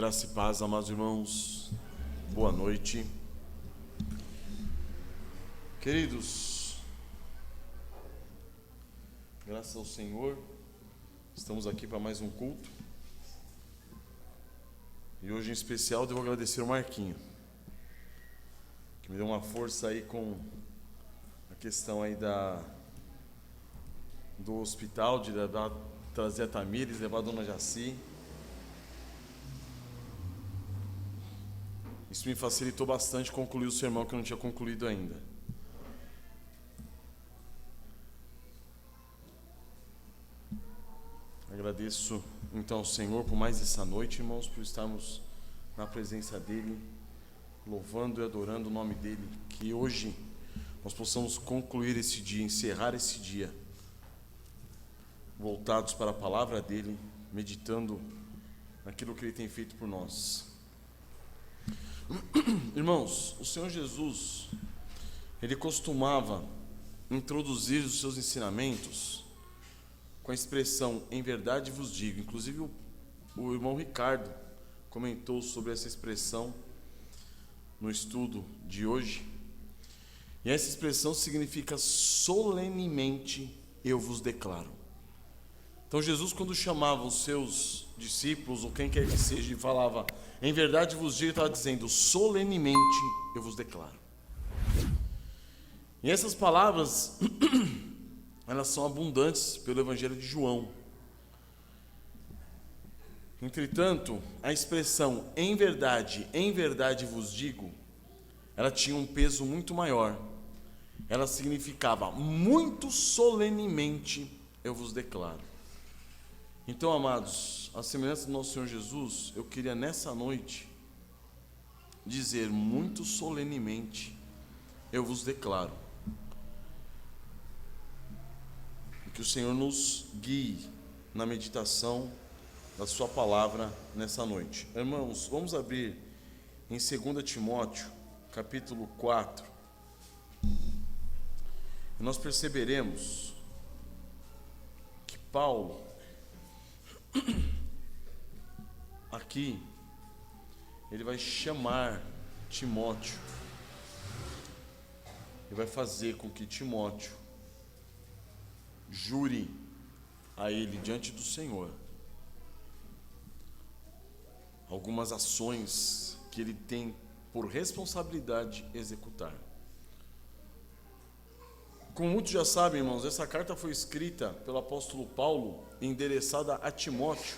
Graça e paz, amados irmãos, boa noite. Queridos, graças ao Senhor, estamos aqui para mais um culto. E hoje em especial devo agradecer ao Marquinho, que me deu uma força aí com a questão aí do hospital, de trazer a Tamires, levar a dona Jaci. Isso me facilitou bastante concluir o sermão que eu não tinha concluído ainda. Agradeço então ao Senhor por mais essa noite, irmãos, por estarmos na presença dEle, louvando e adorando o nome dEle. Que hoje nós possamos concluir esse dia, encerrar esse dia, voltados para a palavra dEle, meditando naquilo que Ele tem feito por nós. Irmãos, o Senhor Jesus, Ele costumava introduzir os seus ensinamentos com a expressão, em verdade vos digo. Inclusive o irmão Ricardo comentou sobre essa expressão no estudo de hoje. E essa expressão significa solenemente eu vos declaro. Então Jesus, quando chamava os seus discípulos, ou quem quer que seja, e falava, em verdade vos digo, estava dizendo, solenemente eu vos declaro. E essas palavras, elas são abundantes pelo Evangelho de João. Entretanto, a expressão em verdade vos digo, ela tinha um peso muito maior. Ela significava muito solenemente eu vos declaro. Então, amados, a semelhança do nosso Senhor Jesus, eu queria nessa noite dizer muito solenemente eu vos declaro. E que o Senhor nos guie na meditação da sua palavra nessa noite. Irmãos, vamos abrir em 2 Timóteo, capítulo 4. E nós perceberemos que Paulo, aqui, ele vai chamar Timóteo, ele vai fazer com que Timóteo jure a ele diante do Senhor algumas ações que ele tem por responsabilidade executar. Como muitos já sabem, irmãos, essa carta foi escrita pelo apóstolo Paulo, endereçada a Timóteo.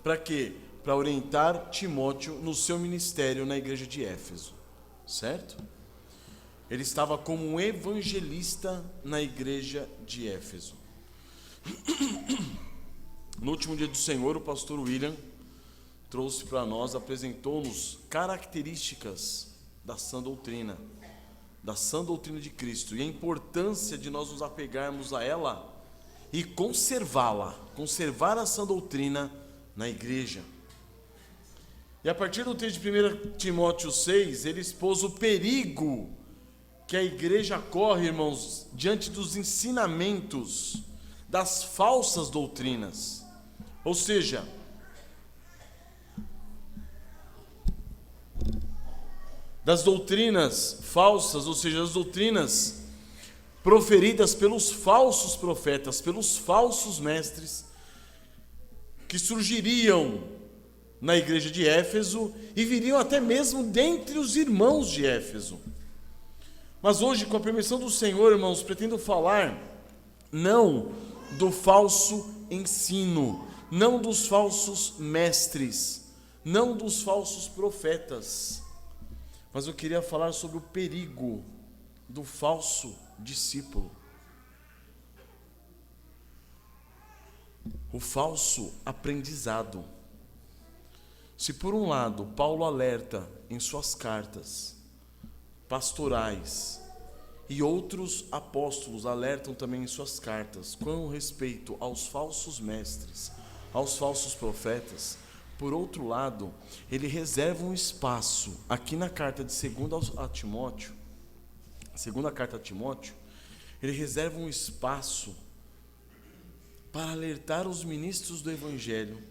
Para quê? Para orientar Timóteo no seu ministério na igreja de Éfeso, certo? Ele estava como um evangelista na igreja de Éfeso. No último dia do Senhor, o pastor William trouxe para nós, apresentou-nos características da sã doutrina de Cristo, e a importância de nós nos apegarmos a ela e conservar a sã doutrina na igreja. E a partir do texto de 1 Timóteo 6, ele expôs o perigo que a igreja corre, irmãos, diante dos ensinamentos das falsas doutrinas, ou seja, das doutrinas falsas, ou seja, as doutrinas proferidas pelos falsos profetas, pelos falsos mestres, que surgiriam na igreja de Éfeso e viriam até mesmo dentre os irmãos de Éfeso. Mas hoje, com a permissão do Senhor, irmãos, pretendo falar não do falso ensino, não dos falsos mestres, não dos falsos profetas, mas eu queria falar sobre o perigo do falso discípulo. O falso aprendizado. Se por um lado Paulo alerta em suas cartas pastorais, e outros apóstolos alertam também em suas cartas com respeito aos falsos mestres, aos falsos profetas, por outro lado, ele reserva um espaço aqui na carta de 2 Timóteo, segunda carta a Timóteo, ele reserva um espaço para alertar os ministros do Evangelho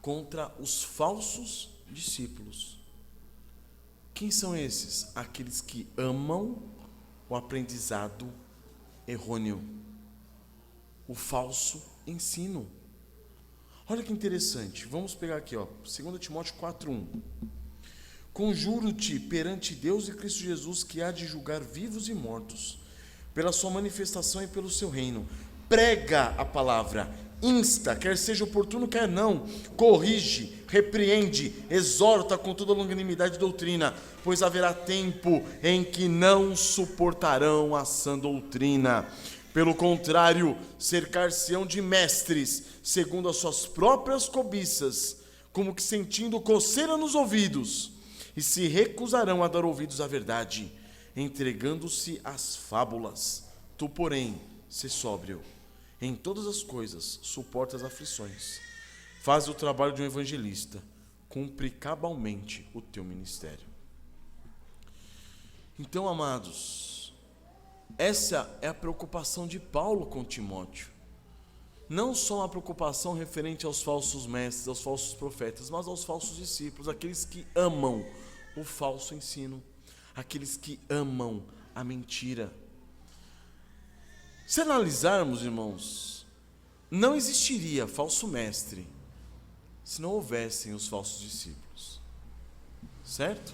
contra os falsos discípulos. Quem são esses? Aqueles que amam o aprendizado errôneo, o falso ensino. Olha que interessante, vamos pegar aqui, 2 Timóteo 4:1. Conjuro-te perante Deus e Cristo Jesus, que há de julgar vivos e mortos, pela sua manifestação e pelo seu reino. Prega a palavra, insta, quer seja oportuno, quer não, corrige, repreende, exorta com toda longanimidade e doutrina, pois haverá tempo em que não suportarão a sã doutrina. Pelo contrário, cercar-se-ão de mestres, segundo as suas próprias cobiças, como que sentindo coceira nos ouvidos, e se recusarão a dar ouvidos à verdade, entregando-se às fábulas. Tu, porém, sê sóbrio, em todas as coisas suporta as aflições, faz o trabalho de um evangelista, cumpre cabalmente o teu ministério. Então, amados, essa é a preocupação de Paulo com Timóteo. Não só uma preocupação referente aos falsos mestres, aos falsos profetas, mas aos falsos discípulos, aqueles que amam o falso ensino, aqueles que amam a mentira. Se analisarmos, irmãos, não existiria falso mestre se não houvessem os falsos discípulos, certo?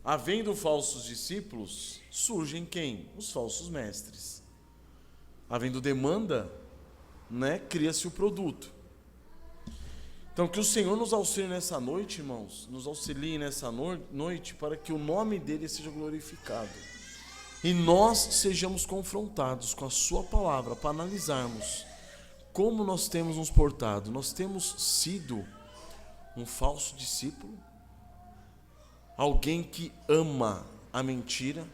Havendo falsos discípulos, surgem quem? Os falsos mestres. Havendo demanda, cria-se o produto. Então, que o Senhor nos auxilie nessa noite, irmãos, nos auxilie nessa noite, para que o nome dele seja glorificado. E nós sejamos confrontados com a sua palavra, para analisarmos como nós temos nos portado. Nós temos sido um falso discípulo? Alguém que ama a mentira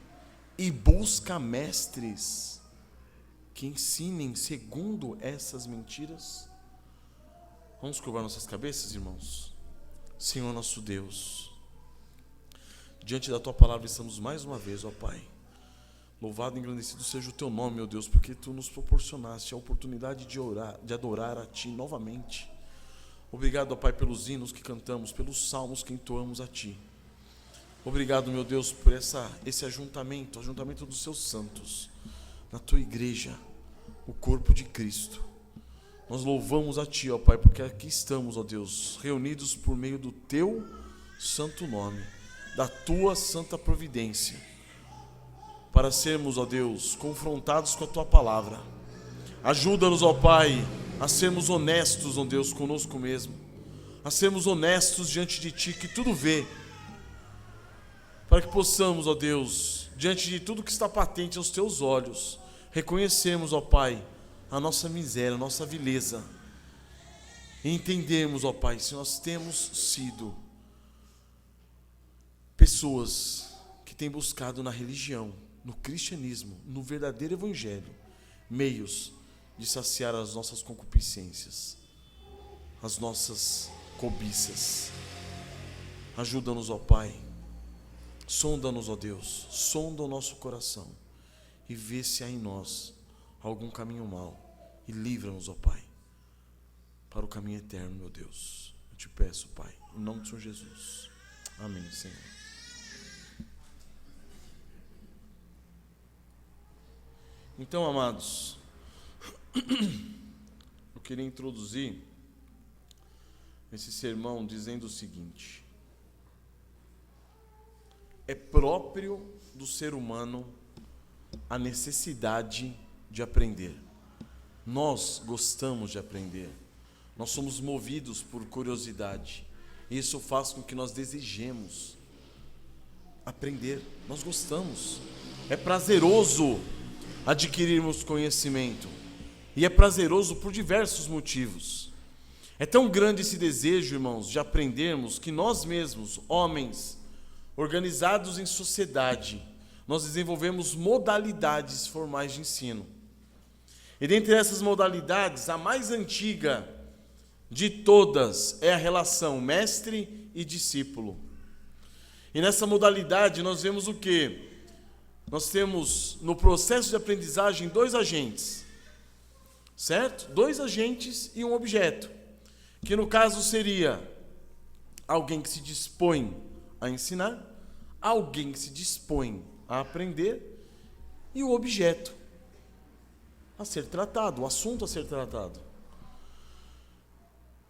e busca mestres que ensinem segundo essas mentiras? Vamos curvar nossas cabeças, irmãos? Senhor nosso Deus, diante da Tua palavra estamos mais uma vez, ó Pai. Louvado e engrandecido seja o Teu nome, meu Deus, porque Tu nos proporcionaste a oportunidade de adorar a Ti novamente. Obrigado, ó Pai, pelos hinos que cantamos, pelos salmos que entoamos a Ti. Obrigado, meu Deus, por esse ajuntamento dos Seus santos, na Tua igreja, o corpo de Cristo. Nós louvamos a Ti, ó Pai, porque aqui estamos, ó Deus, reunidos por meio do Teu santo nome, da Tua santa providência, para sermos, ó Deus, confrontados com a Tua palavra. Ajuda-nos, ó Pai, a sermos honestos, ó Deus, conosco mesmo, a sermos honestos diante de Ti, que tudo vê, para que possamos, ó Deus, diante de tudo que está patente aos Teus olhos, reconhecermos, ó Pai, a nossa miséria, a nossa vileza, e entendemos, ó Pai, se nós temos sido pessoas que têm buscado na religião, no cristianismo, no verdadeiro evangelho, meios de saciar as nossas concupiscências, as nossas cobiças. Ajuda-nos, ó Pai, sonda-nos, ó Deus, sonda o nosso coração e vê se há em nós algum caminho mau e livra-nos, ó Pai, para o caminho eterno, meu Deus. Eu te peço, Pai, em nome do Senhor Jesus. Amém, Senhor. Então, amados, eu queria introduzir esse sermão dizendo o seguinte: é próprio do ser humano a necessidade de aprender. Nós gostamos de aprender. Nós somos movidos por curiosidade. Isso faz com que nós desejemos aprender. Nós gostamos. É prazeroso adquirirmos conhecimento. E é prazeroso por diversos motivos. É tão grande esse desejo, irmãos, de aprendermos, que nós mesmos, homens, organizados em sociedade, nós desenvolvemos modalidades formais de ensino. E dentre essas modalidades, a mais antiga de todas é a relação mestre e discípulo. E nessa modalidade nós vemos o quê? Nós temos no processo de aprendizagem dois agentes. certo? 2 agentes e um objeto, que no caso seria alguém que se dispõe a ensinar, alguém que se dispõe a aprender e o objeto a ser tratado, o assunto a ser tratado.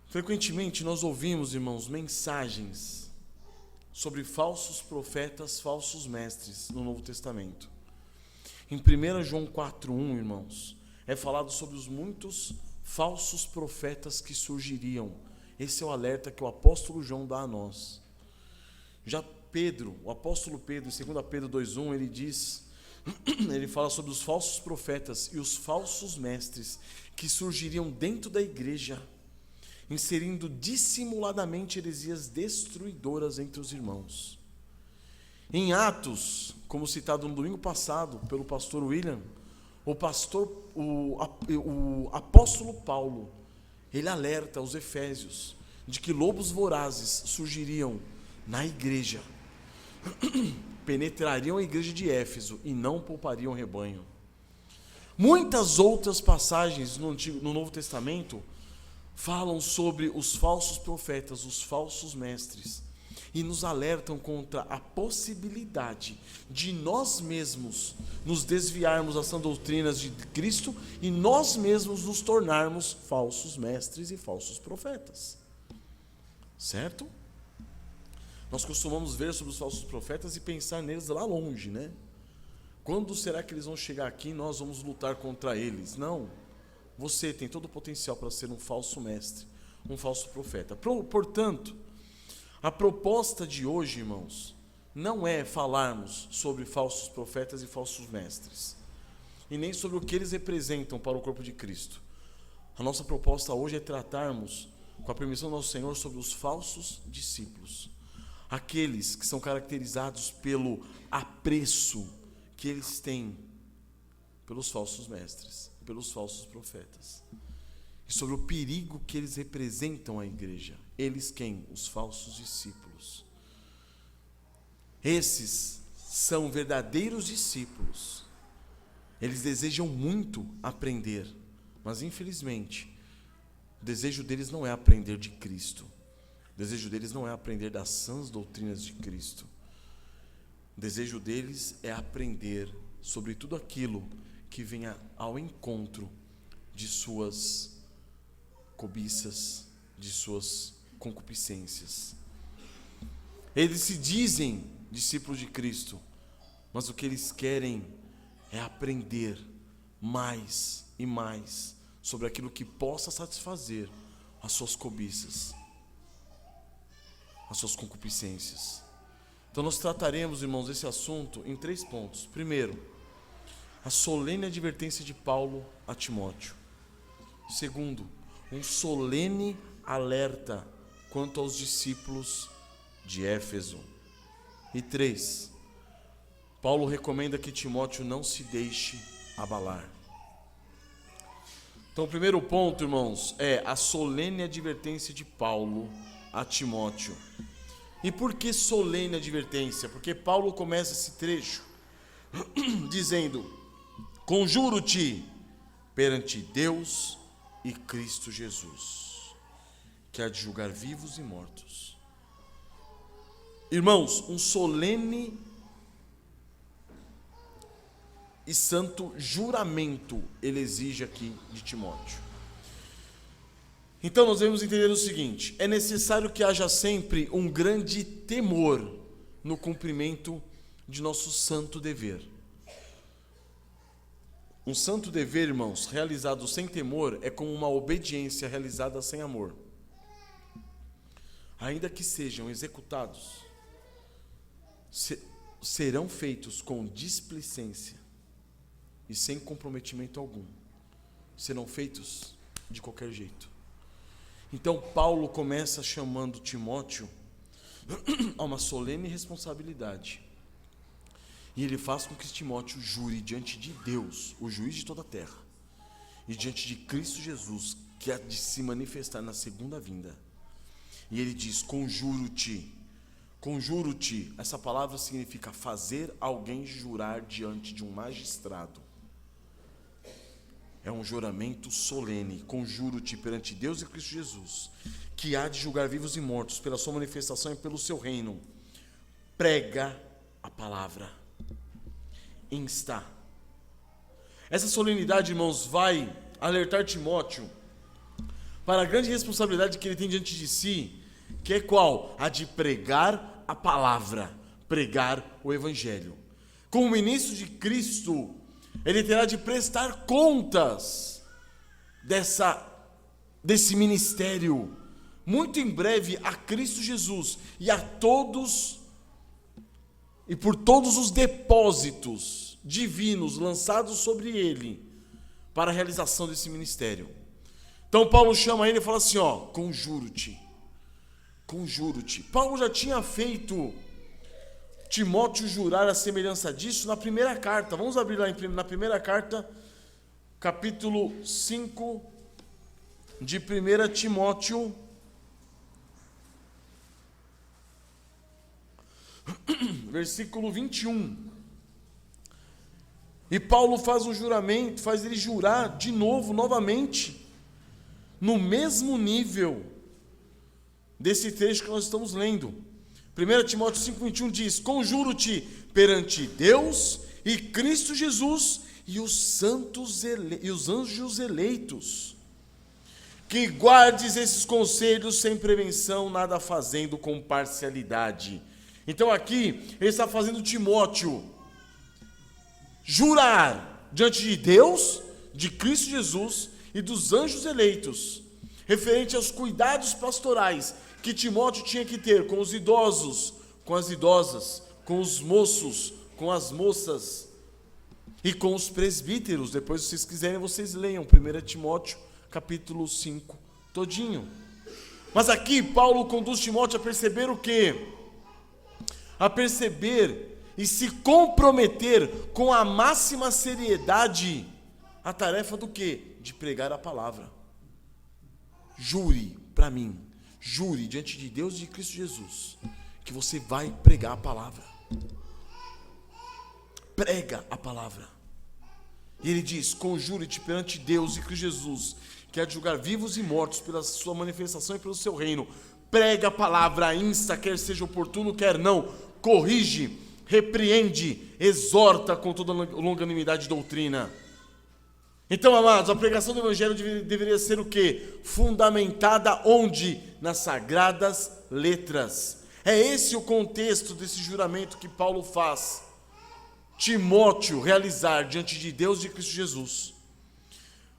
Frequentemente nós ouvimos, irmãos, mensagens sobre falsos profetas, falsos mestres no Novo Testamento. Em 1 João 4:1, irmãos, é falado sobre os muitos falsos profetas que surgiriam. Esse é o alerta que o apóstolo João dá a nós. Já Pedro, o apóstolo Pedro, em 2 Pedro 2:1, ele diz, ele fala sobre os falsos profetas e os falsos mestres que surgiriam dentro da igreja, inserindo dissimuladamente heresias destruidoras entre os irmãos. Em Atos, como citado no domingo passado pelo pastor William, o apóstolo Paulo, ele alerta os efésios de que lobos vorazes surgiriam na igreja, penetrariam a igreja de Éfeso e não poupariam o rebanho. Muitas outras passagens no Novo Testamento falam sobre os falsos profetas, os falsos mestres, e nos alertam contra a possibilidade de nós mesmos nos desviarmos das sãs doutrinas de Cristo e nós mesmos nos tornarmos falsos mestres e falsos profetas. Certo? Nós costumamos ver sobre os falsos profetas e pensar neles lá longe, né? Quando será que eles vão chegar aqui e nós vamos lutar contra eles? Não. Você tem todo o potencial para ser um falso mestre, um falso profeta. Portanto, a proposta de hoje, irmãos, não é falarmos sobre falsos profetas e falsos mestres, e nem sobre o que eles representam para o corpo de Cristo. A nossa proposta hoje é tratarmos, com a permissão do nosso Senhor, sobre os falsos discípulos, aqueles que são caracterizados pelo apreço que eles têm pelos falsos mestres, pelos falsos profetas, e sobre o perigo que eles representam à igreja. Eles quem? Os falsos discípulos. Esses são verdadeiros discípulos. Eles desejam muito aprender, mas infelizmente o desejo deles não é aprender de Cristo. O desejo deles não é aprender das sãs doutrinas de Cristo. O desejo deles é aprender sobre tudo aquilo que venha ao encontro de suas cobiças, de suas concupiscências. Eles se dizem discípulos de Cristo, mas o que eles querem é aprender mais e mais sobre aquilo que possa satisfazer as suas cobiças, as suas concupiscências. Então nós trataremos, irmãos, esse assunto em 3 pontos. Primeiro, a solene advertência de Paulo a Timóteo. Segundo, um solene alerta quanto aos discípulos de Éfeso. E 3, Paulo recomenda que Timóteo não se deixe abalar. Então o primeiro ponto, irmãos, é a solene advertência de Paulo a Timóteo. E por que solene advertência? Porque Paulo começa esse trecho dizendo: conjuro-te perante Deus e Cristo Jesus, que há de julgar vivos e mortos. Irmãos, um solene e santo juramento ele exige aqui de Timóteo. Então nós devemos entender o seguinte: é necessário que haja sempre um grande temor no cumprimento de nosso santo dever. Um santo dever, irmãos, realizado sem temor é como uma obediência realizada sem amor. Ainda que sejam executados, serão feitos com displicência e sem comprometimento algum. Serão feitos de qualquer jeito. Então Paulo começa chamando Timóteo a uma solene responsabilidade. E ele faz com que Timóteo jure diante de Deus, o juiz de toda a terra, e diante de Cristo Jesus, que há de se manifestar na segunda vinda. E ele diz: conjuro-te. Conjuro-te, essa palavra significa fazer alguém jurar diante de um magistrado. É um juramento solene. Conjuro-te perante Deus e Cristo Jesus, que há de julgar vivos e mortos pela sua manifestação e pelo seu reino. Prega a palavra. Insta. Essa solenidade, irmãos, vai alertar Timóteo para a grande responsabilidade que ele tem diante de si, que é qual? A de pregar a palavra, pregar o evangelho. Como ministro de Cristo, ele terá de prestar contas desse ministério, muito em breve, a Cristo Jesus e a todos, e por todos os depósitos divinos lançados sobre ele, para a realização desse ministério. Então Paulo chama ele e fala assim, conjuro-te. Conjuro-te. Paulo já tinha feito Timóteo jurar a semelhança disso na primeira carta. Vamos abrir lá na primeira carta, capítulo 5 de 1 Timóteo. Versículo 21. E Paulo faz um juramento, faz ele jurar de novo, novamente, no mesmo nível desse trecho que nós estamos lendo. 1 Timóteo 5,21 diz: conjuro-te perante Deus e Cristo Jesus e os santos e os anjos eleitos, que guardes esses conselhos sem prevenção, nada fazendo com parcialidade. Então aqui ele está fazendo Timóteo jurar diante de Deus, de Cristo Jesus e dos anjos eleitos, referente aos cuidados pastorais que Timóteo tinha que ter com os idosos, com as idosas, com os moços, com as moças e com os presbíteros. Depois, se vocês quiserem, vocês leiam 1 Timóteo capítulo 5 todinho. Mas aqui Paulo conduz Timóteo a perceber o quê? A perceber e se comprometer com a máxima seriedade a tarefa do quê? De pregar a palavra. Jure para mim, jure diante de Deus e de Cristo Jesus, que você vai pregar a palavra. Prega a palavra. E ele diz: conjure-te perante Deus e Cristo Jesus, que há de julgar vivos e mortos pela sua manifestação e pelo seu reino. Prega a palavra, insta, quer seja oportuno, quer não, corrige, repreende, exorta com toda longanimidade e doutrina. Então, amados, a pregação do evangelho deveria ser o quê? Fundamentada onde? Nas sagradas letras. É esse o contexto desse juramento que Paulo faz Timóteo realizar diante de Deus e de Cristo Jesus.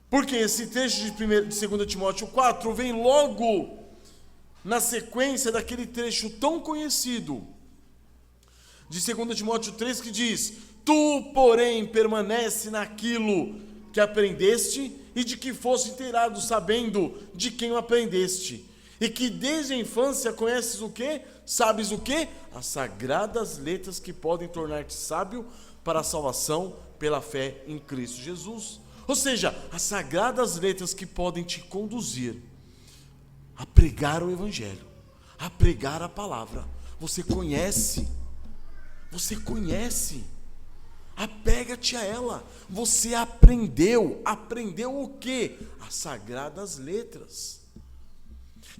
Porque esse trecho de 2 Timóteo 4 vem logo na sequência daquele trecho tão conhecido de 2 Timóteo 3, que diz: tu, porém, permanece naquilo que aprendeste e de que foste inteirado, sabendo de quem o aprendeste, e que desde a infância conheces o quê? Sabes o quê? As sagradas letras que podem tornar-te sábio para a salvação pela fé em Cristo Jesus. Ou seja, as sagradas letras que podem te conduzir a pregar o evangelho, a pregar a palavra. Você conhece, apega-te a ela. Você aprendeu o quê? As sagradas letras.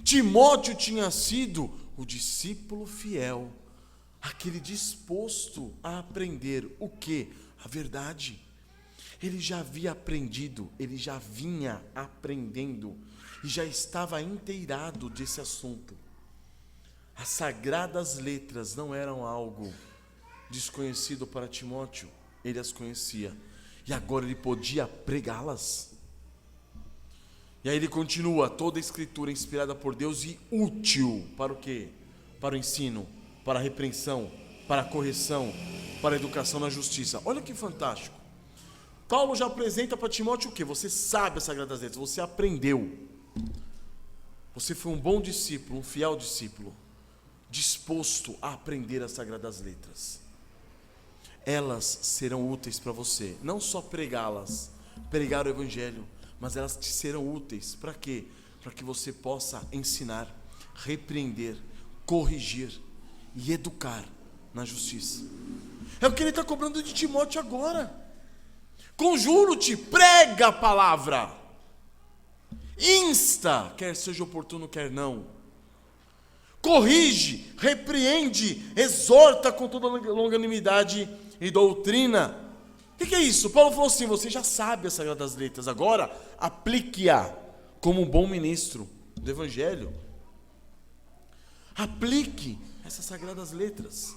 Timóteo tinha sido o discípulo fiel, aquele disposto a aprender o quê? A verdade. Ele já havia aprendido, ele já vinha aprendendo e já estava inteirado desse assunto. As sagradas letras não eram algo desconhecido para Timóteo, ele as conhecia e agora ele podia pregá-las. E aí ele continua: toda a escritura é inspirada por Deus e útil para o quê? Para o ensino, para a repreensão, para a correção, para a educação na justiça. Olha que fantástico. Paulo já apresenta para Timóteo o quê? Você sabe as sagradas letras, você aprendeu. Você foi um bom discípulo, um fiel discípulo, disposto a aprender as sagradas letras. Elas serão úteis para você, não só pregá-las, pregar o evangelho, mas elas te serão úteis para quê? Para que você possa ensinar, repreender, corrigir e educar na justiça. É o que ele está cobrando de Timóteo agora. Conjuro-te, prega a palavra. Insta, quer seja oportuno, quer não. Corrige, repreende, exorta com toda longanimidade e doutrina. O que é isso? Paulo falou assim: você já sabe as Sagradas Letras, agora aplique-a como um bom ministro do Evangelho. Aplique essas Sagradas Letras,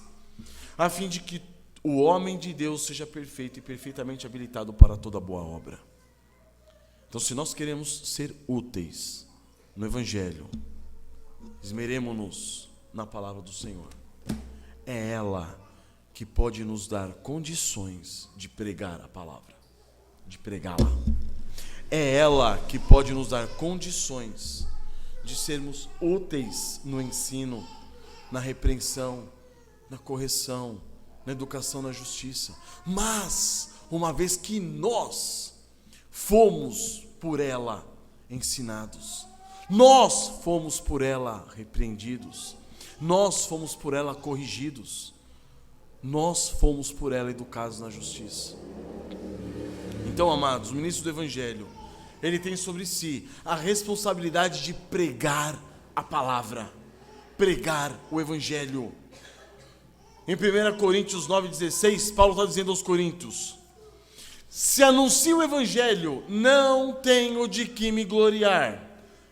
a fim de que o homem de Deus seja perfeito e perfeitamente habilitado para toda boa obra. Então, se nós queremos ser úteis no Evangelho, esmeremo-nos na palavra do Senhor. É ela que pode nos dar condições de pregar a palavra, de pregá-la. É ela que pode nos dar condições de sermos úteis no ensino, na repreensão, na correção, na educação, na justiça. Mas, uma vez que nós fomos por ela ensinados, nós fomos por ela repreendidos, nós fomos por ela corrigidos, nós fomos por ela educados na justiça. Então, amados, o ministro do Evangelho, ele tem sobre si a responsabilidade de pregar a palavra, pregar o Evangelho. Em 1 Coríntios 9,16, Paulo está dizendo aos coríntios: se anuncio o Evangelho, não tenho de que me gloriar,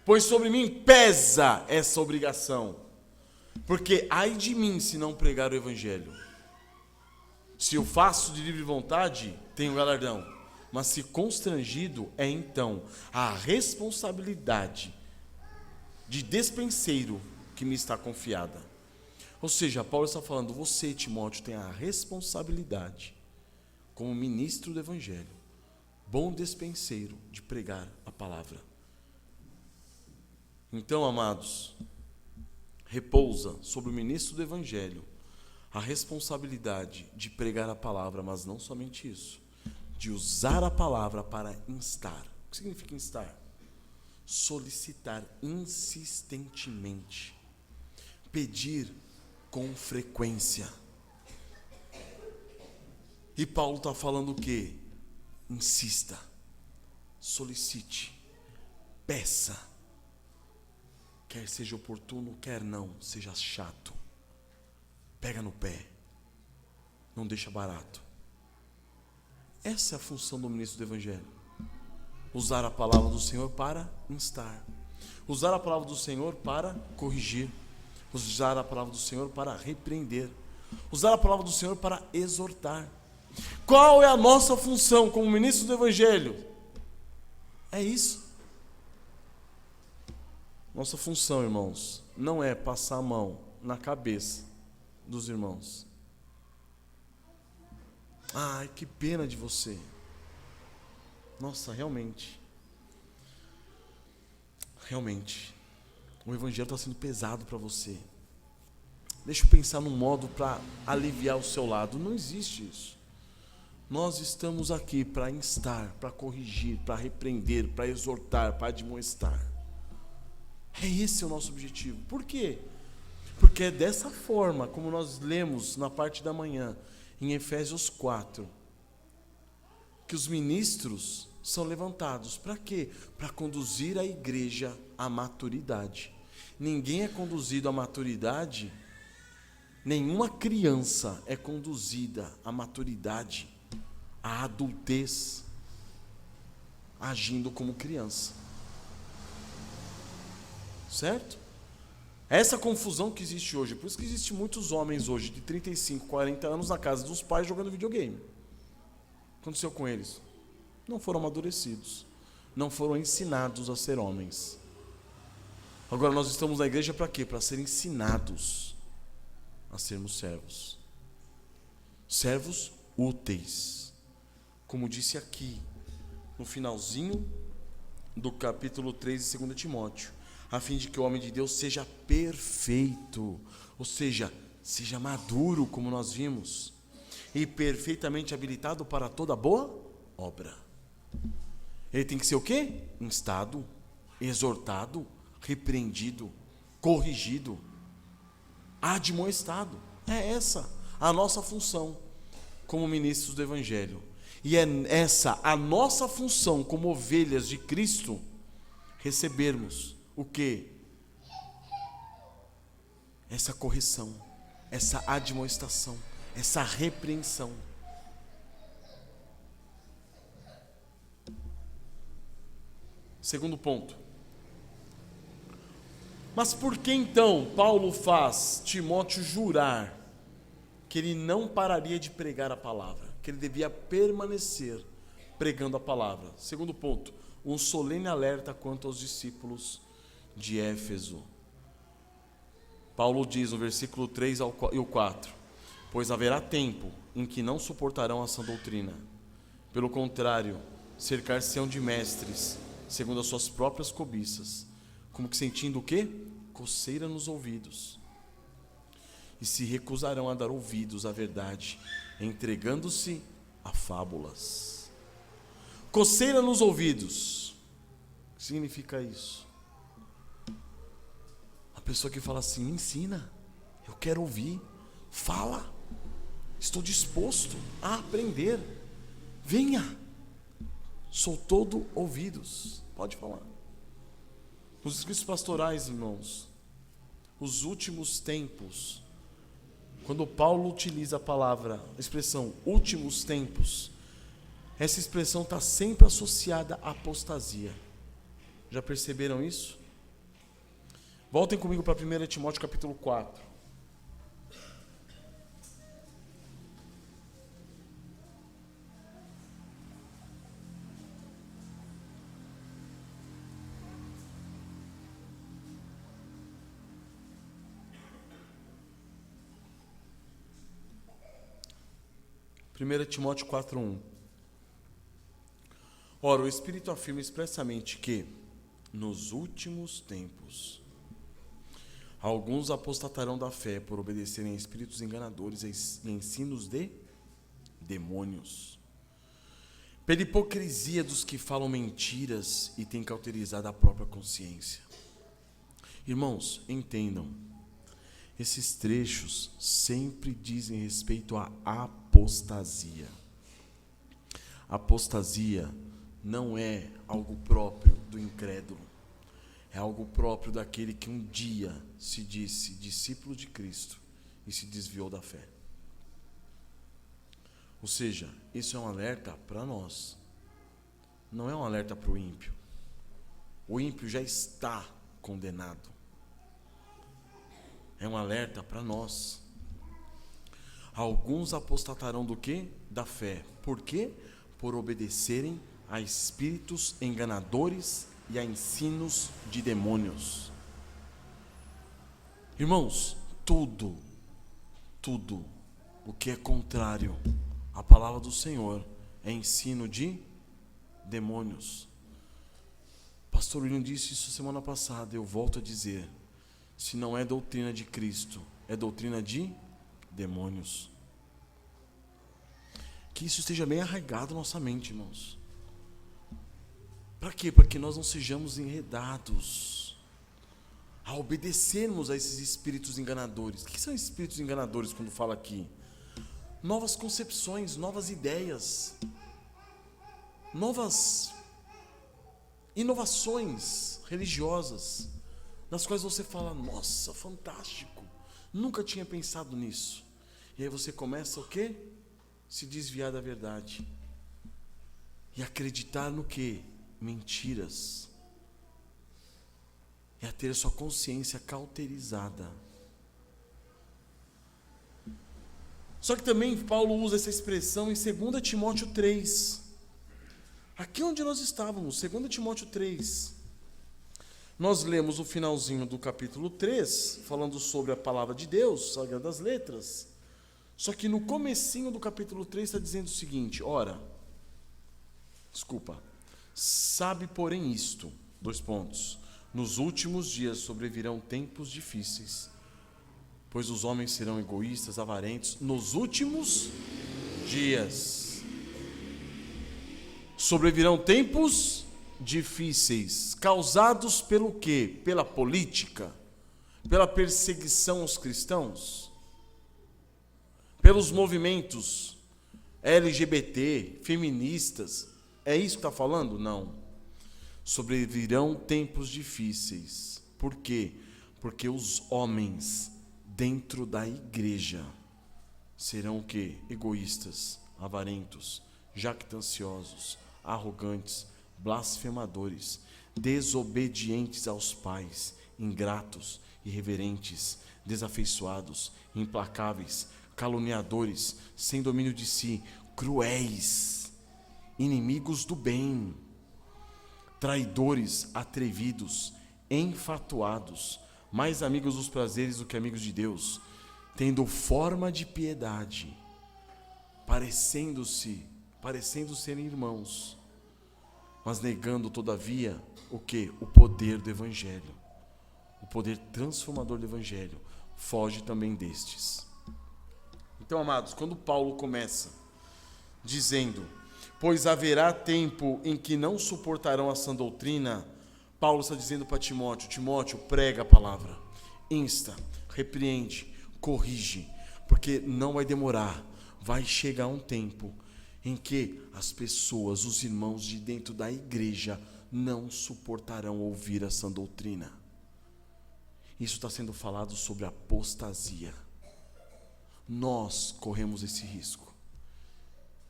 pois sobre mim pesa essa obrigação. Porque ai de mim se não pregar o Evangelho. Se eu faço de livre vontade, tenho galardão. Mas se constrangido, é então a responsabilidade de despenseiro que me está confiada. Ou seja, Paulo está falando: você, Timóteo, tem a responsabilidade, como ministro do Evangelho, bom despenseiro, de pregar a palavra. Então, amados, repousa sobre o ministro do Evangelho a responsabilidade de pregar a palavra, mas não somente isso, de usar a palavra para instar. O que significa instar? Solicitar insistentemente, pedir com frequência. E Paulo está falando o quê? Insista, solicite, peça, quer seja oportuno, quer não, seja chato, pega no pé, não deixa barato. Essa é a função do ministro do Evangelho: usar a palavra do Senhor para instar, usar a palavra do Senhor para corrigir, usar a palavra do Senhor para repreender, usar a palavra do Senhor para exortar. Qual é a nossa função como ministro do Evangelho? É isso. Nossa função, irmãos, não é passar a mão na cabeça dos irmãos. Ai, que pena de você. Nossa, realmente, o Evangelho está sendo pesado para você. Deixa eu pensar num modo para aliviar o seu lado. Não existe isso. Nós estamos aqui para instar, para corrigir, para repreender, para exortar, para admoestar. É esse o nosso objetivo. Por quê? Porque é dessa forma, como nós lemos na parte da manhã, em Efésios 4, que os ministros são levantados. Para quê? Para conduzir a igreja à maturidade. Ninguém é conduzido à maturidade, nenhuma criança é conduzida à maturidade, à adultez, agindo como criança. Certo? Essa confusão que existe hoje, por isso que existem muitos homens hoje de 35, 40 anos na casa dos pais jogando videogame. O que aconteceu com eles? Não foram amadurecidos, não foram ensinados a ser homens. Agora nós estamos na igreja para quê? Para ser ensinados a sermos servos. Servos úteis. Como disse aqui, no finalzinho do capítulo 3 de 2 Timóteo, a fim de que o homem de Deus seja perfeito, ou seja, seja maduro, como nós vimos, e perfeitamente habilitado para toda boa obra. Ele tem que ser o quê? Instado, exortado, repreendido, corrigido, admoestado. É essa a nossa função como ministros do Evangelho. E é essa a nossa função como ovelhas de Cristo, recebermos o quê? Essa correção, essa admoestação, essa repreensão. Segundo ponto. Mas por que então Paulo faz Timóteo jurar que ele não pararia de pregar a palavra, que ele devia permanecer pregando a palavra? Segundo ponto, um solene alerta quanto aos discípulos de Éfeso. Paulo diz no versículo 3 e o 4: pois haverá tempo em que não suportarão a sã doutrina. Pelo contrário, cercar-se-ão de mestres, segundo as suas próprias cobiças, como que sentindo o quê? Coceira nos ouvidos. E se recusarão a dar ouvidos à verdade, entregando-se a fábulas. Coceira nos ouvidos. O que significa isso? A pessoa que fala assim: me ensina, eu quero ouvir, fala, estou disposto a aprender, venha, sou todo ouvidos, pode falar. Nos escritos pastorais, irmãos, os últimos tempos, quando Paulo utiliza a expressão últimos tempos, essa expressão está sempre associada à apostasia. Já perceberam isso? Voltem comigo para 1 Timóteo capítulo 4. Primeira Timóteo 4:1. Ora, o Espírito afirma expressamente que, nos últimos tempos, alguns apostatarão da fé por obedecerem a espíritos enganadores e ensinos de demônios, pela hipocrisia dos que falam mentiras e têm cauterizado a própria consciência. Irmãos, entendam, esses trechos sempre dizem respeito à apostasia. Apostasia não é algo próprio do incrédulo, é algo próprio daquele que um dia se disse discípulo de Cristo e se desviou da fé. Ou seja, isso é um alerta para nós, não é um alerta para o ímpio. O ímpio já está condenado. É um alerta para nós. Alguns apostatarão do quê? Da fé. Por quê? Por obedecerem a espíritos enganadores e a ensinos de demônios. Irmãos, tudo o que é contrário à palavra do Senhor é ensino de demônios. Pastor William disse isso semana passada, eu volto a dizer: se não é doutrina de Cristo, é doutrina de demônios. Que isso esteja bem arraigado na nossa mente, irmãos. Para quê? Para que nós não sejamos enredados a obedecermos a esses espíritos enganadores. O que são espíritos enganadores quando fala aqui? Novas concepções, novas ideias, novas inovações religiosas, nas quais você fala: nossa, fantástico, nunca tinha pensado nisso. E aí você começa o quê? Se desviar da verdade e acreditar no quê? Mentiras. E a ter a sua consciência cauterizada. Só que também Paulo usa essa expressão em 2 Timóteo 3. Aqui onde nós estávamos, 2 Timóteo 3. Nós lemos o finalzinho do capítulo 3, falando sobre a palavra de Deus, Sagradas Letras. Só que no comecinho do capítulo 3 está dizendo o seguinte: sabe porém isto, nos últimos dias sobrevirão tempos difíceis, pois os homens serão egoístas, avarentos. Nos últimos dias sobrevirão tempos difíceis, causados pelo quê? Pela política, pela perseguição aos cristãos, pelos movimentos LGBT, feministas. É isso que está falando? Não. Sobrevirão tempos difíceis. Por quê? Porque os homens dentro da igreja serão o quê? Egoístas, avarentos, jactanciosos, arrogantes, blasfemadores, desobedientes aos pais, ingratos, irreverentes, desafeiçoados, implacáveis, caluniadores, sem domínio de si, cruéis, inimigos do bem, traidores, atrevidos, enfatuados, mais amigos dos prazeres do que amigos de Deus, tendo forma de piedade, parecendo serem irmãos, mas negando todavia o que? O poder do Evangelho, o poder transformador do Evangelho. Foge também destes. Então, amados, quando Paulo começa dizendo: pois haverá tempo em que não suportarão a sã doutrina, Paulo está dizendo para Timóteo: Timóteo, prega a palavra, insta, repreende, corrige, porque não vai demorar, vai chegar um tempo em que as pessoas, os irmãos de dentro da igreja, não suportarão ouvir a sã doutrina. Isso está sendo falado sobre apostasia. Nós corremos esse risco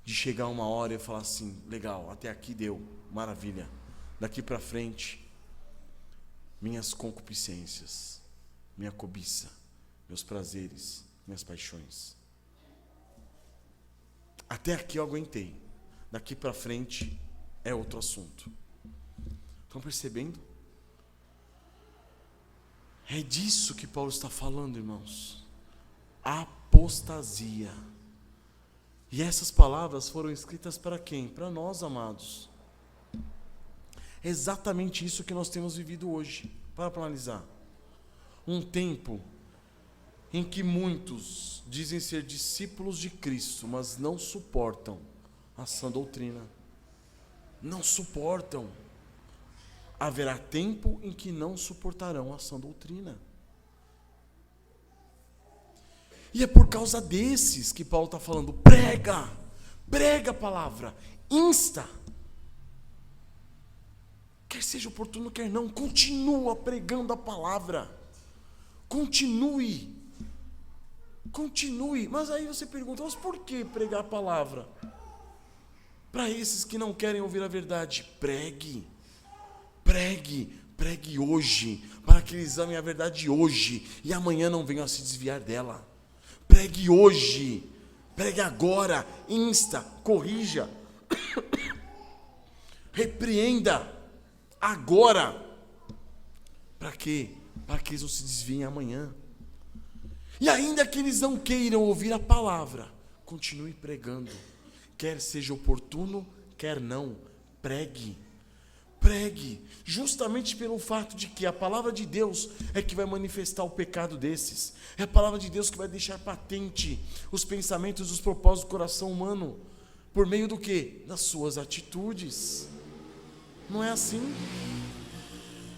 de chegar uma hora e falar assim: legal, até aqui deu, maravilha, daqui para frente, minhas concupiscências, minha cobiça, meus prazeres, minhas paixões. Até aqui eu aguentei, daqui para frente é outro assunto. Estão percebendo? É disso que Paulo está falando, irmãos. Apostasia. E essas palavras foram escritas para quem? Para nós, amados. É exatamente isso que nós temos vivido hoje. Para analisar. Um tempo em que muitos dizem ser discípulos de Cristo, mas não suportam a sã doutrina. Não suportam. Haverá tempo em que não suportarão a sã doutrina. E é por causa desses que Paulo está falando: prega a palavra, insta. Quer seja oportuno, quer não, continua pregando a palavra. Continue. Mas aí você pergunta: mas por que pregar a palavra? Para esses que não querem ouvir a verdade, pregue hoje, para que eles amem a verdade hoje e amanhã não venham a se desviar dela. Pregue hoje, pregue agora, insta, corrija, repreenda agora. Para quê? Para que eles não se desviem amanhã. E ainda que eles não queiram ouvir a palavra, continue pregando, quer seja oportuno, quer não, pregue, justamente pelo fato de que a palavra de Deus é que vai manifestar o pecado desses, é a palavra de Deus que vai deixar patente os pensamentos e os propósitos do coração humano, por meio do quê? Das suas atitudes. Não é assim?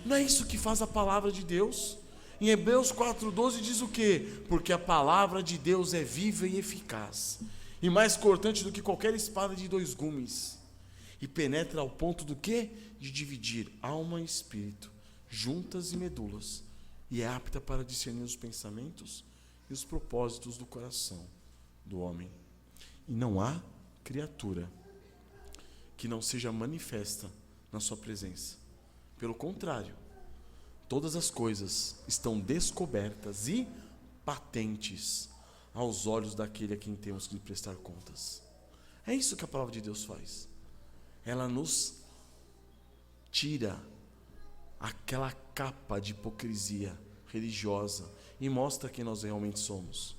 Não é isso que faz a palavra de Deus? Em Hebreus 4,12 diz o quê? Porque a palavra de Deus é viva e eficaz, e mais cortante do que qualquer espada de 2 gumes, e penetra ao ponto do quê? De dividir alma e espírito, juntas e medulas, e é apta para discernir os pensamentos e os propósitos do coração do homem. E não há criatura que não seja manifesta na sua presença. Pelo contrário, todas as coisas estão descobertas e patentes aos olhos daquele a quem temos que lhe prestar contas. É isso que a palavra de Deus faz. Ela nos tira aquela capa de hipocrisia religiosa e mostra quem nós realmente somos.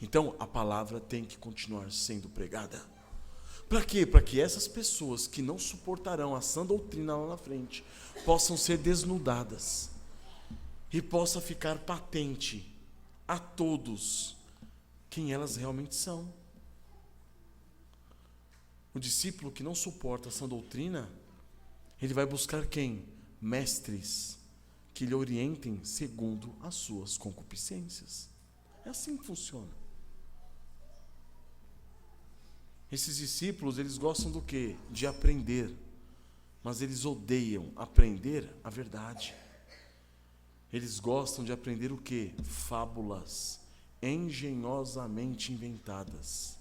Então, a palavra tem que continuar sendo pregada. Para quê? Para que essas pessoas que não suportarão a sã doutrina lá na frente possam ser desnudadas e possa ficar patente a todos quem elas realmente são. O discípulo que não suporta a sã doutrina, ele vai buscar quem? Mestres que lhe orientem segundo as suas concupiscências. É assim que funciona. Esses discípulos, eles gostam do quê? De aprender. Mas eles odeiam aprender a verdade. Eles gostam de aprender o quê? Fábulas engenhosamente inventadas.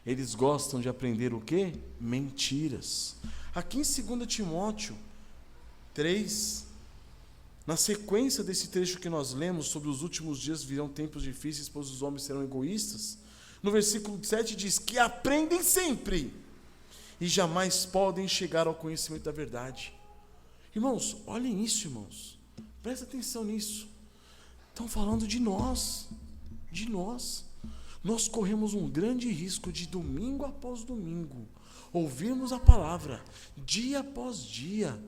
Eles gostam de aprender o quê? Mentiras. Aqui em 2 Timóteo 3, na sequência desse trecho que nós lemos, sobre os últimos dias virão tempos difíceis, pois os homens serão egoístas, no versículo 7 diz que aprendem sempre e jamais podem chegar ao conhecimento da verdade. Irmãos, olhem isso, irmãos. Presta atenção nisso. Estão falando de nós. De nós. Nós corremos um grande risco de domingo após domingo ouvirmos a palavra, dia após dia,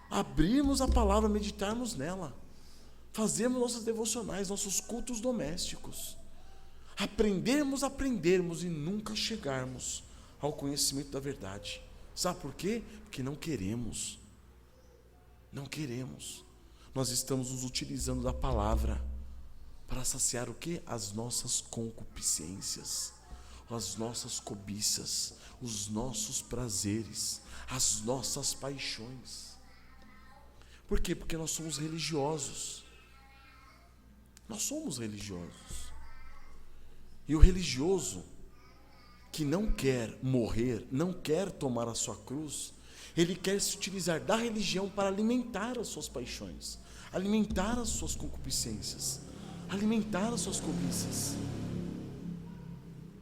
abrirmos a palavra, meditarmos nela, fazermos nossas devocionais, nossos cultos domésticos, aprendermos e nunca chegarmos ao conhecimento da verdade. Sabe por quê? Porque não queremos. Não queremos. Nós estamos nos utilizando da palavra para saciar o quê? As nossas concupiscências, as nossas cobiças, os nossos prazeres, as nossas paixões. Por quê? Porque nós somos religiosos. Nós somos religiosos. E o religioso que não quer morrer, não quer tomar a sua cruz, ele quer se utilizar da religião para alimentar as suas paixões, alimentar as suas concupiscências, alimentar as suas cobiças.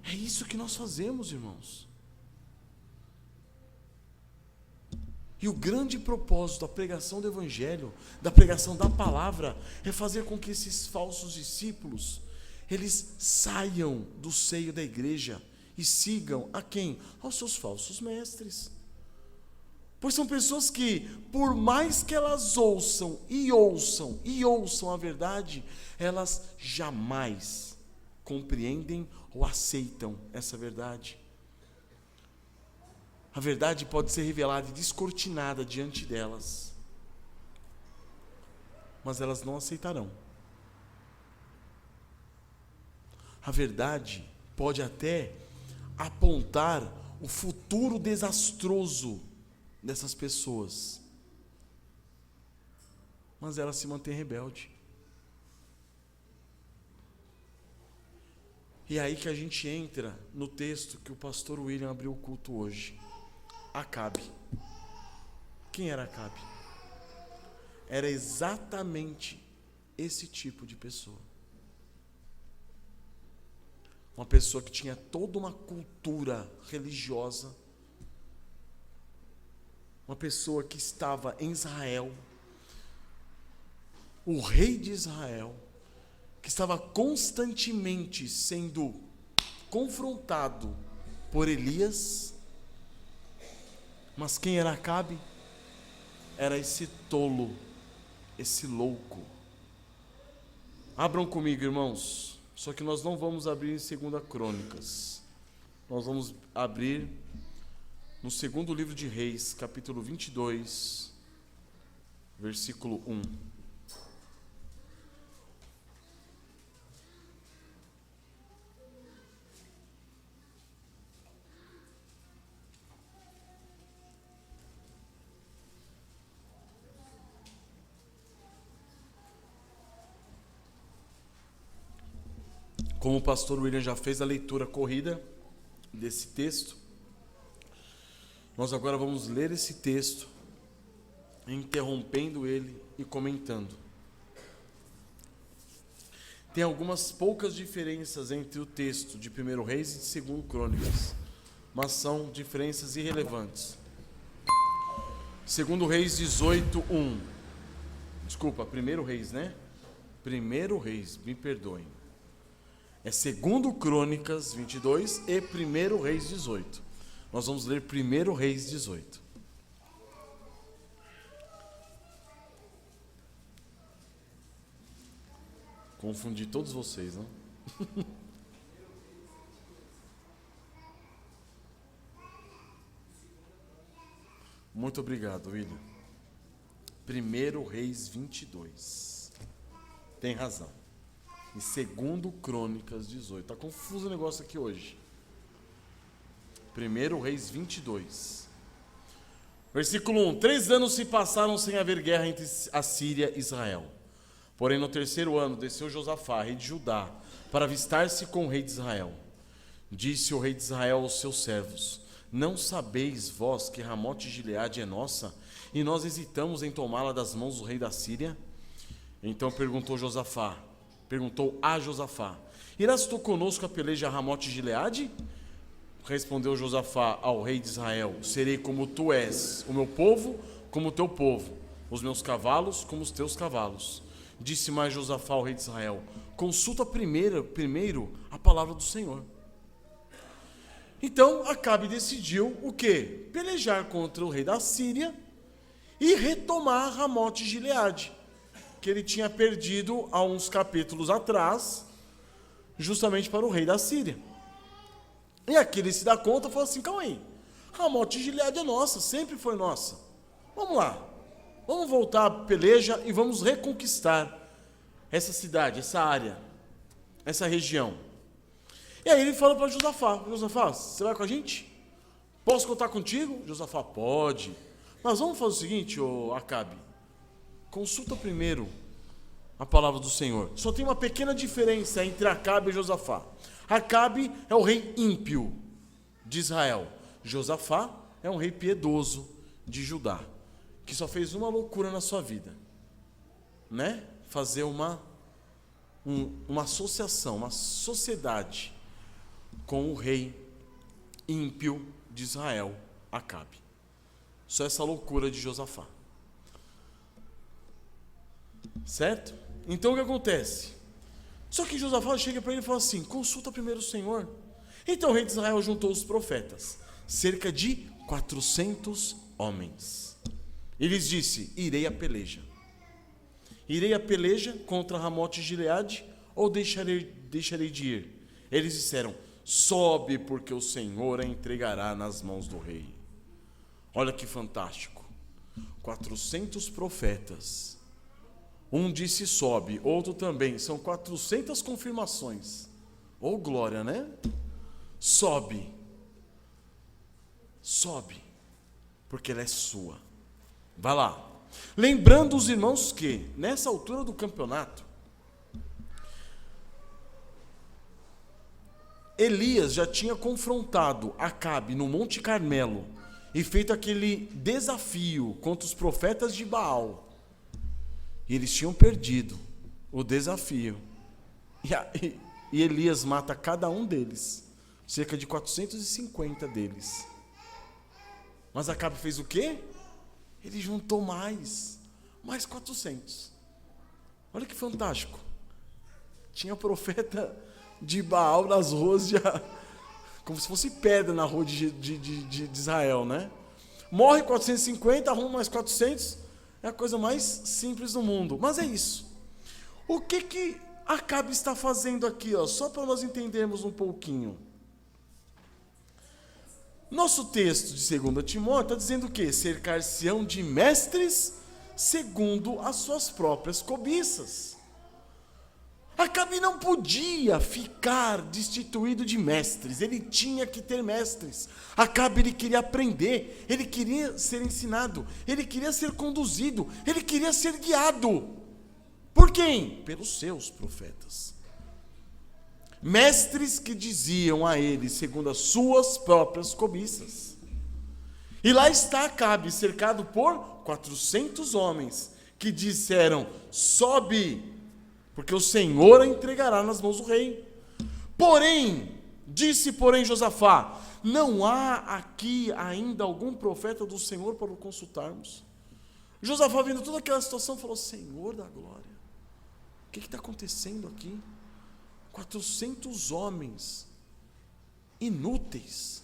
É isso que nós fazemos, irmãos. E o grande propósito da pregação do Evangelho, da pregação da palavra, é fazer com que esses falsos discípulos, eles saiam do seio da igreja e sigam a quem? Aos seus falsos mestres. Pois são pessoas que, por mais que elas ouçam a verdade, elas jamais compreendem ou aceitam essa verdade. A verdade pode ser revelada e descortinada diante delas, mas elas não aceitarão. A verdade pode até apontar o futuro desastroso dessas pessoas, mas ela se mantém rebelde. E é aí que a gente entra no texto que o pastor William abriu o culto hoje. Acabe. Quem era Acabe? Era exatamente esse tipo de pessoa. Uma pessoa que tinha toda uma cultura religiosa, uma pessoa que estava em Israel, o rei de Israel, que estava constantemente sendo confrontado por Elias. Mas quem era Acabe? Era esse tolo, esse louco. Abram comigo, irmãos. Só que nós não vamos abrir em 2 Crônicas. Nós vamos abrir no segundo livro de Reis, capítulo 22, versículo 1. Como o pastor William já fez a leitura corrida desse texto, nós agora vamos ler esse texto, interrompendo ele e comentando. Tem algumas poucas diferenças entre o texto de 1 Reis e de 2 Crônicas, mas são diferenças irrelevantes. 2 Reis 18, 1. Desculpa, 1 Reis, né? 1 Reis, me perdoem. É 2 Crônicas 22 e 1 Reis 18. Nós vamos ler 1 Reis 18. Confundi todos vocês, não? Muito obrigado, William. 1 Reis 22. Tem razão. E 2 Crônicas 18. Está confuso o negócio aqui hoje. 1 Reis 22. Versículo 1. 3 anos se passaram sem haver guerra entre a Síria e Israel. Porém, no 3º ano, desceu Josafá, rei de Judá, para avistar-se com o rei de Israel. Disse o rei de Israel aos seus servos: não sabeis vós que Ramote de Gileade é nossa, e nós hesitamos em tomá-la das mãos do rei da Síria? Então perguntou a Josafá: irás tu conosco a peleja a Ramote de Gileade? Respondeu Josafá ao rei de Israel: serei como tu és, o meu povo como o teu povo, os meus cavalos como os teus cavalos. Disse mais Josafá ao rei de Israel: consulta primeiro a palavra do Senhor. Então Acabe decidiu o quê? Pelejar contra o rei da Síria e retomar Ramote de Gileade, que ele tinha perdido há uns capítulos atrás, justamente para o rei da Síria. E aqui ele se dá conta e fala assim: calma aí, Ramote de Gileade é nossa, sempre foi nossa. Vamos lá, vamos voltar à peleja e vamos reconquistar essa cidade, essa área, essa região. E aí ele fala para Josafá: Josafá, você vai com a gente? Posso contar contigo? Josafá: pode. Mas vamos fazer o seguinte, ô Acabe, consulta primeiro a palavra do Senhor. Só tem uma pequena diferença entre Acabe e Josafá. Acabe é o rei ímpio de Israel. Josafá é um rei piedoso de Judá, que só fez uma loucura na sua vida, né? Fazer uma associação, uma sociedade com o rei ímpio de Israel, Acabe. Só essa loucura de Josafá. Certo? Então o que acontece? Só que Josafá chega para ele e fala assim: consulta primeiro o Senhor. Então o rei de Israel juntou os profetas, cerca de 400 homens. E lhes disse: irei à peleja. Irei à peleja contra Ramote de Gileade, ou deixarei de ir? Eles disseram: sobe, porque o Senhor a entregará nas mãos do rei. Olha que fantástico. 400 profetas. Um disse sobe, outro também. São 400 confirmações. Oh, glória, né? Sobe. Sobe, porque ela é sua. Vai lá. Lembrando os irmãos que, nessa altura do campeonato, Elias já tinha confrontado Acabe no Monte Carmelo e feito aquele desafio contra os profetas de Baal. E eles tinham perdido o desafio. E Elias mata cada um deles, cerca de 450 deles. Mas Acabe fez o quê? Ele juntou mais 400. Olha que fantástico. Tinha profeta de Baal nas ruas, como se fosse pedra na rua de Israel, né? Morre 450, arruma mais 400, é a coisa mais simples do mundo. Mas é isso. O que Acabe está fazendo aqui, ó? Só para nós entendermos um pouquinho. Nosso texto de 2 Timóteo está dizendo o quê? Cercar-se-ão de mestres segundo as suas próprias cobiças. Acabe não podia ficar destituído de mestres, ele tinha que ter mestres. Acabe, ele queria aprender, ele queria ser ensinado, ele queria ser conduzido, ele queria ser guiado. Por quem? Pelos seus profetas. Mestres que diziam a ele segundo as suas próprias cobiças. E lá está Acabe, cercado por 400 homens, que disseram: sobe, porque o Senhor a entregará nas mãos do rei. Disse Josafá: não há aqui ainda algum profeta do Senhor para o consultarmos? Josafá, vendo toda aquela situação, falou: Senhor da glória, o que está acontecendo aqui? 400 homens inúteis,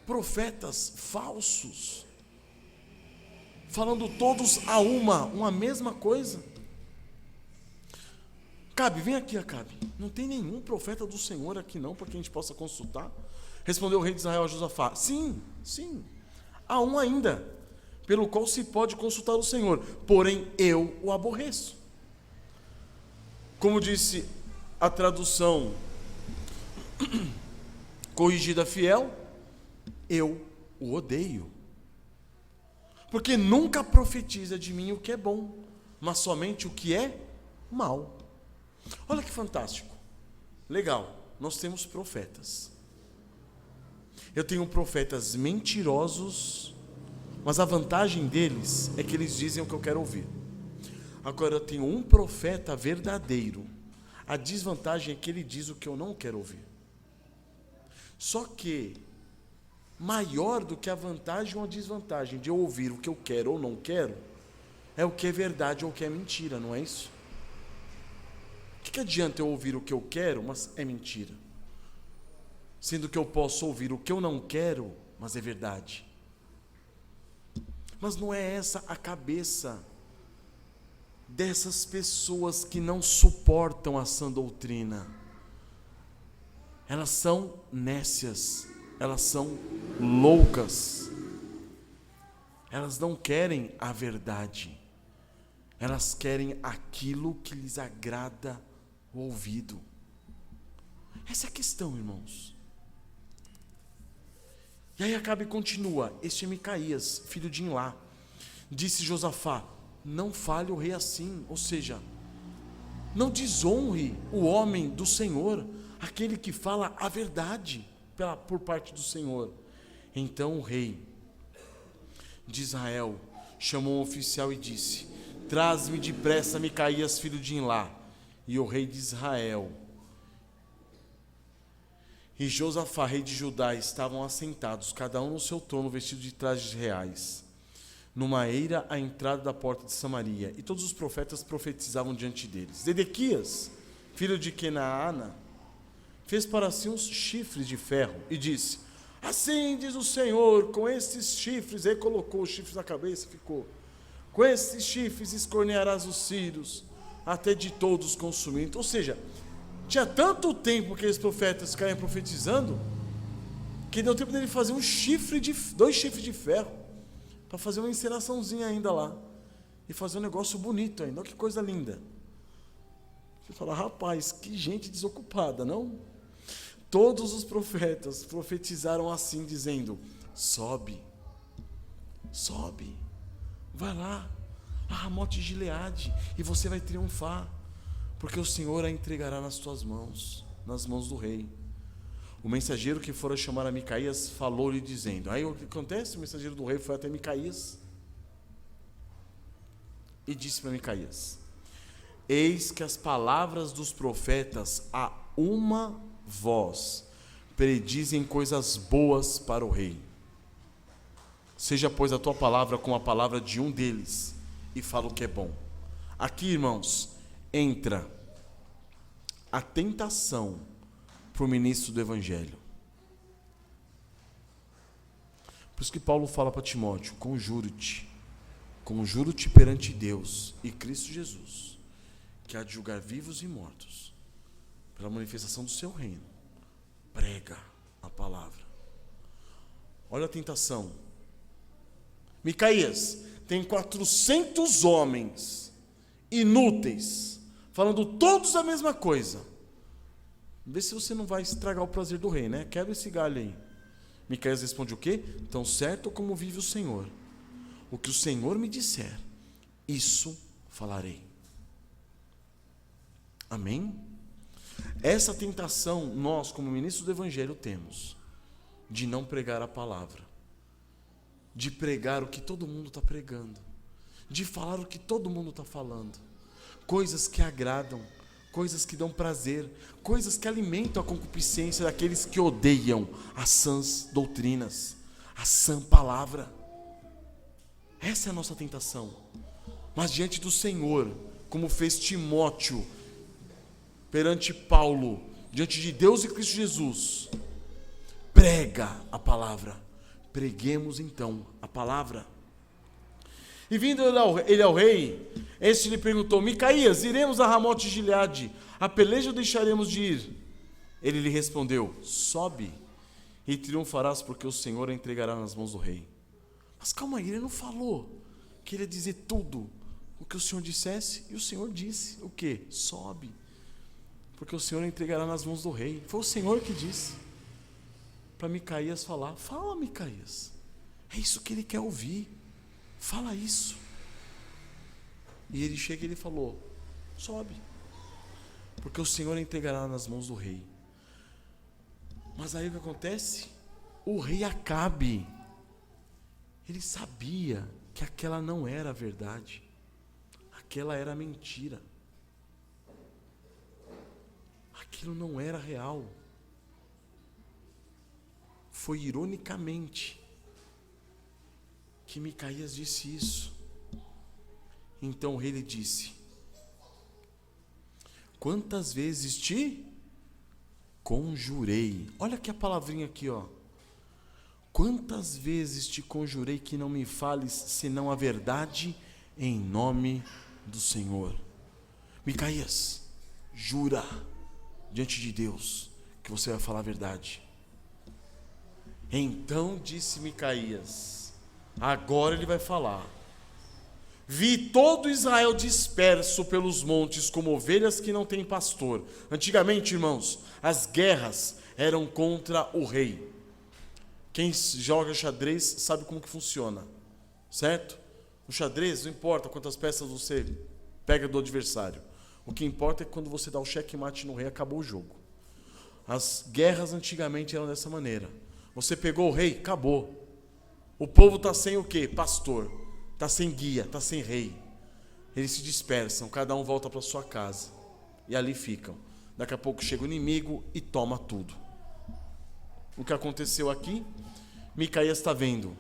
profetas falsos, falando todos a uma mesma coisa. Acabe, vem aqui, Acabe. Não tem nenhum profeta do Senhor aqui não, para que a gente possa consultar? Respondeu o rei de Israel a Josafá: sim, há um ainda, pelo qual se pode consultar o Senhor, porém eu o aborreço. Como disse a tradução corrigida fiel, eu o odeio. Porque nunca profetiza de mim o que é bom, mas somente o que é mal. Olha que fantástico. Legal, nós temos profetas. Eu tenho profetas mentirosos, mas a vantagem deles é que eles dizem o que eu quero ouvir. Agora eu tenho um profeta verdadeiro. A desvantagem é que ele diz o que eu não quero ouvir. Só que, maior do que a vantagem ou a desvantagem de eu ouvir o que eu quero ou não quero, é o que é verdade ou o que é mentira, não é isso? O que adianta eu ouvir o que eu quero, mas é mentira? Sendo que eu posso ouvir o que eu não quero, mas é verdade. Mas não é essa a cabeça dessas pessoas que não suportam a sã doutrina. Elas são nécias, elas são loucas. Elas não querem a verdade. Elas querem aquilo que lhes agrada o ouvido. Essa é a questão, irmãos. E aí acaba e continua. Este é Micaías, filho de Imlá. Disse Josafá: não fale o rei assim, ou seja, não desonre o homem do Senhor, aquele que fala a verdade por parte do Senhor. Então o rei de Israel chamou um oficial e disse: traz-me depressa Micaías, filho de Imlá. E o rei de Israel e Josafá, rei de Judá, estavam assentados, cada um no seu trono, vestido de trajes reais, numa eira à entrada da porta de Samaria, e todos os profetas profetizavam diante deles. Zedequias, filho de Kenaana, fez para si uns chifres de ferro e disse: assim diz o Senhor, com estes chifres, aí colocou os chifres na cabeça, ficou: com estes chifres escornearás os círios, até de todos consumindo. Ou seja, tinha tanto tempo que aqueles profetas ficaram profetizando, que deu tempo dele fazer dois chifres de ferro, para fazer uma encenaçãozinha ainda lá, e fazer um negócio bonito ainda. Olha que coisa linda. Você fala: rapaz, que gente desocupada, não? Todos os profetas profetizaram assim, dizendo: sobe, vai lá a Ramote de Gileade, e você vai triunfar, porque o Senhor a entregará nas tuas mãos, nas mãos do rei. O mensageiro que fora chamar a Micaías falou-lhe dizendo. Aí o que acontece? O mensageiro do rei foi até Micaías e disse para Micaías: eis que as palavras dos profetas a uma voz predizem coisas boas para o rei. Seja, pois, a tua palavra como a palavra de um deles, e fala o que é bom. Aqui, irmãos, entra a tentação para o ministro do Evangelho. Por isso que Paulo fala para Timóteo: conjuro-te perante Deus e Cristo Jesus, que há de julgar vivos e mortos, pela manifestação do seu reino. Prega a palavra. Olha a tentação. Micaías tem 400 homens inúteis, falando todos a mesma coisa. Vê se você não vai estragar o prazer do rei, né? Quebra esse galho aí. Micaías responde o quê? Tão certo como vive o Senhor, o que o Senhor me disser, isso falarei. Amém? Essa tentação nós, como ministros do Evangelho, temos, de não pregar a palavra, de pregar o que todo mundo está pregando, de falar o que todo mundo está falando, coisas que agradam, coisas que dão prazer, coisas que alimentam a concupiscência daqueles que odeiam as sãs doutrinas, a sã palavra. Essa é a nossa tentação. Mas diante do Senhor, como fez Timóteo perante Paulo, diante de Deus e Cristo Jesus, prega a palavra. Preguemos então a palavra. E vindo ele ao rei, este lhe perguntou: Micaías, iremos a Ramote de Gileade, a peleja ou deixaremos de ir? Ele lhe respondeu: sobe e triunfarás, porque o Senhor a entregará nas mãos do rei. Mas calma aí, ele não falou que ele ia dizer tudo o que o Senhor dissesse, e o Senhor disse o quê? Sobe, porque o Senhor a entregará nas mãos do rei. Foi o Senhor que disse. para Micaías falar. Fala, Micaías. É isso que ele quer ouvir. Fala isso. E ele chega e ele falou: sobe, porque o Senhor entregará nas mãos do rei. Mas aí o que acontece? O rei Acabe, ele sabia que aquela não era a verdade, aquela era mentira, aquilo não era real. Foi ironicamente que Micaías disse isso. Então o rei lhe disse: quantas vezes te conjurei. Olha aqui a palavrinha aqui, ó. Quantas vezes te conjurei que não me fales senão a verdade em nome do Senhor. Micaías, jura diante de Deus que você vai falar a verdade. Então disse Micaías, agora ele vai falar: vi todo Israel disperso pelos montes como ovelhas que não têm pastor. Antigamente, irmãos, as guerras eram contra o rei. Quem joga xadrez sabe como que funciona, certo? No xadrez não importa quantas peças você pega do adversário. O que importa é que quando você dá o checkmate no rei, acabou o jogo. As guerras antigamente eram dessa maneira. Você pegou o rei, acabou. O povo está sem o quê? Pastor. Está sem guia, está sem rei. Eles se dispersam, cada um volta para sua casa. E ali ficam. Daqui a pouco chega o inimigo e toma tudo. O que aconteceu aqui? Micaías está vendo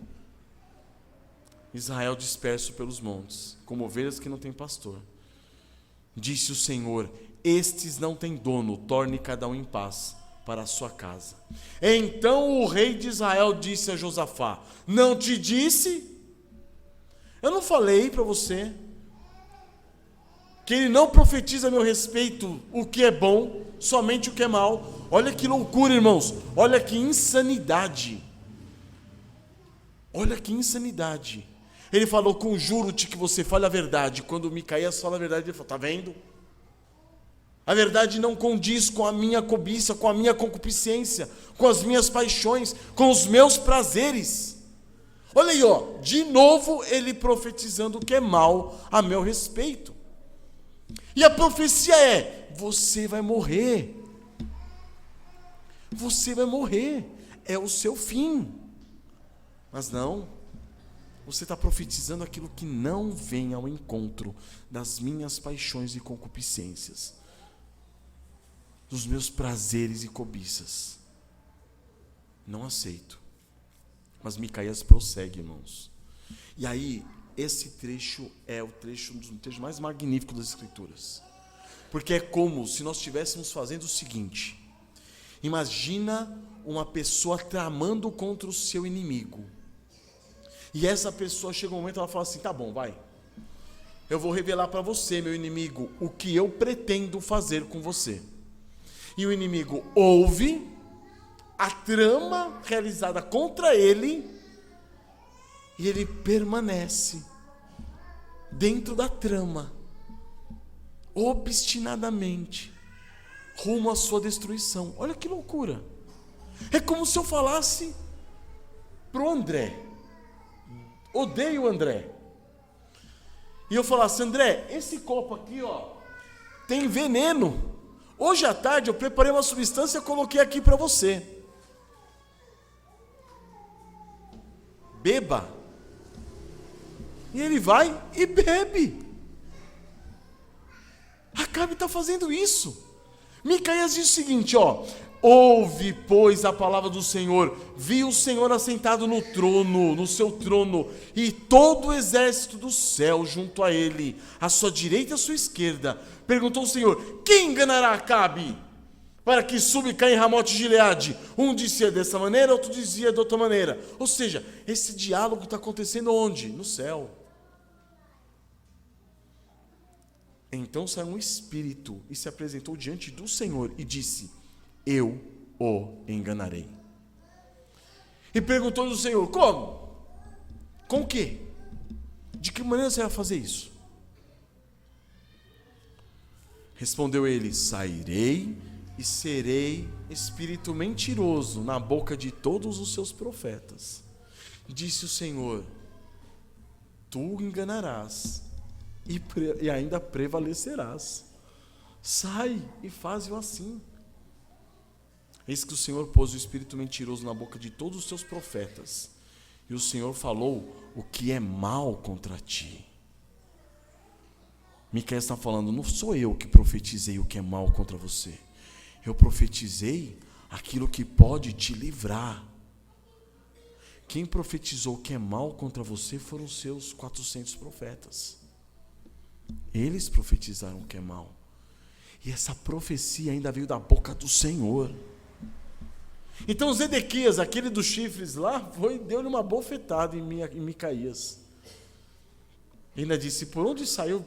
Israel disperso pelos montes, como ovelhas que não têm pastor. Disse o Senhor: estes não têm dono, torne cada um em paz para a sua casa. Então o rei de Israel disse a Josafá: não te disse? Eu não falei para você que ele não profetiza a meu respeito o que é bom, somente o que é mal? Olha que loucura, irmãos. Olha que insanidade. Olha que insanidade. Ele falou: conjuro-te que você fale a verdade. Quando Micaías fala a verdade, ele fala: está vendo? A verdade não condiz com a minha cobiça, com a minha concupiscência, com as minhas paixões, com os meus prazeres. Olha aí, ó, de novo ele profetizando o que é mal a meu respeito. E a profecia é: você vai morrer. Você vai morrer. É o seu fim. Mas não, você está profetizando aquilo que não vem ao encontro das minhas paixões e concupiscências, dos meus prazeres e cobiças. Não aceito. Mas Micaías prossegue, irmãos. E aí, esse trecho é um dos trechos mais magníficos das Escrituras. Porque é como se nós estivéssemos fazendo o seguinte: imagina uma pessoa tramando contra o seu inimigo. E essa pessoa chega um momento, ela fala assim: tá bom, vai. Eu vou revelar para você, meu inimigo, o que eu pretendo fazer com você. E o inimigo ouve a trama realizada contra ele, e ele permanece dentro da trama, obstinadamente, rumo à sua destruição. Olha que loucura. É como se eu falasse pro André: odeio o André. E eu falasse: André, esse copo aqui, ó, tem veneno. Hoje à tarde eu preparei uma substância e coloquei aqui para você. Beba. E ele vai e bebe. Acabe está fazendo isso. Micaías diz o seguinte, ó: ouve, pois, a palavra do Senhor. Vi o Senhor assentado no trono, no seu trono, e todo o exército do céu junto a ele, à sua direita e à sua esquerda. Perguntou o Senhor: quem enganará Acabe, para que suba e caia em Ramote de Gileade? Um dizia dessa maneira, outro dizia de outra maneira. Ou seja, esse diálogo está acontecendo onde? No céu. Então saiu um espírito e se apresentou diante do Senhor e disse: eu o enganarei. E perguntou-lhe o Senhor: como? Com o quê? De que maneira você vai fazer isso? Respondeu ele: sairei e serei espírito mentiroso na boca de todos os seus profetas. Disse o Senhor: tu enganarás e ainda prevalecerás. Sai e faze-o assim. Eis que o Senhor pôs o espírito mentiroso na boca de todos os seus profetas, e o Senhor falou o que é mal contra ti. Miqueias está falando: não sou eu que profetizei o que é mal contra você. Eu profetizei aquilo que pode te livrar. Quem profetizou o que é mal contra você foram os seus 400 profetas. Eles profetizaram o que é mal. E essa profecia ainda veio da boca do Senhor. Então Zedequias, aquele dos chifres lá, deu-lhe uma bofetada em Micaías. E ainda disse: por onde saiu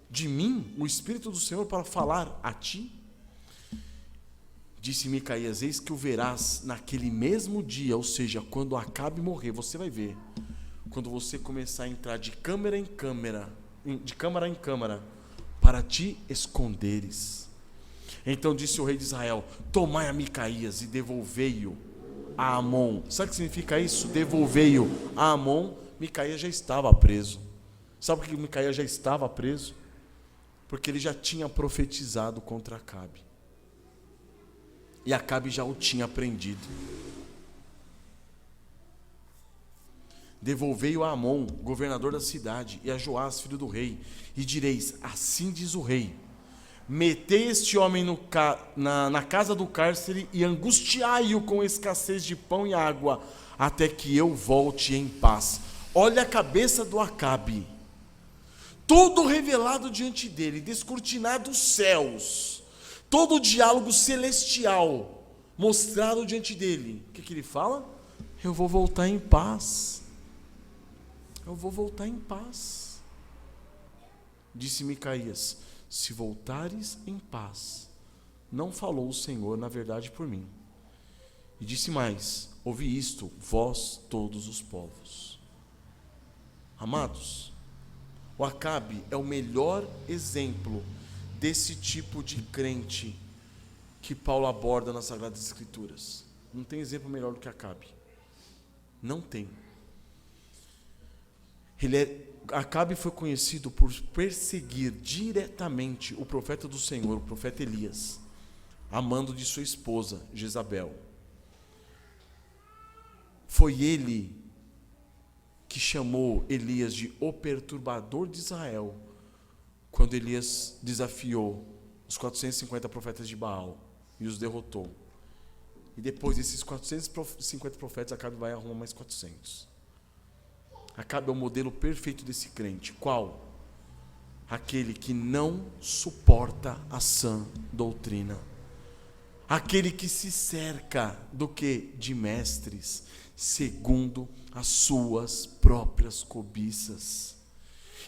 de mim o Espírito do Senhor para falar a ti? Disse Micaías: eis que o verás naquele mesmo dia, ou seja, quando Acabe morrer. Você vai ver, quando você começar a entrar de câmara em câmara, para te esconderes. Então disse o rei de Israel: tomai a Micaías e devolvei-o a Amon. Sabe o que significa isso? Devolvei-o a Amon. Micaías já estava preso. Sabe por que Micaías já estava preso? Porque ele já tinha profetizado contra Acabe. E Acabe já o tinha prendido. Devolvei-o a Amon, governador da cidade, e a Joás, filho do rei, e direis: assim diz o rei: metei este homem na casa do cárcere e angustiai-o com escassez de pão e água, até que eu volte em paz. Olha a cabeça do Acabe, todo revelado diante dele, descortinado os céus, todo o diálogo celestial mostrado diante dele. O que ele fala? Eu vou voltar em paz. Eu vou voltar em paz. Disse Micaías: se voltares em paz, não falou o Senhor na verdade por mim. E disse mais: ouvi isto, vós todos os povos. Amados, o Acabe é o melhor exemplo desse tipo de crente que Paulo aborda nas Sagradas Escrituras. Não tem exemplo melhor do que Acabe. Não tem. Acabe foi conhecido por perseguir diretamente o profeta do Senhor, o profeta Elias, amando de sua esposa, Jezabel. Foi ele que chamou Elias de o perturbador de Israel, quando Elias desafiou os 450 profetas de Baal e os derrotou. E depois desses 450 profetas, Acabe vai arrumar mais 400. Acabe é o modelo perfeito desse crente. Qual? Aquele que não suporta a sã doutrina. Aquele que se cerca do que? De mestres, segundo as suas próprias cobiças.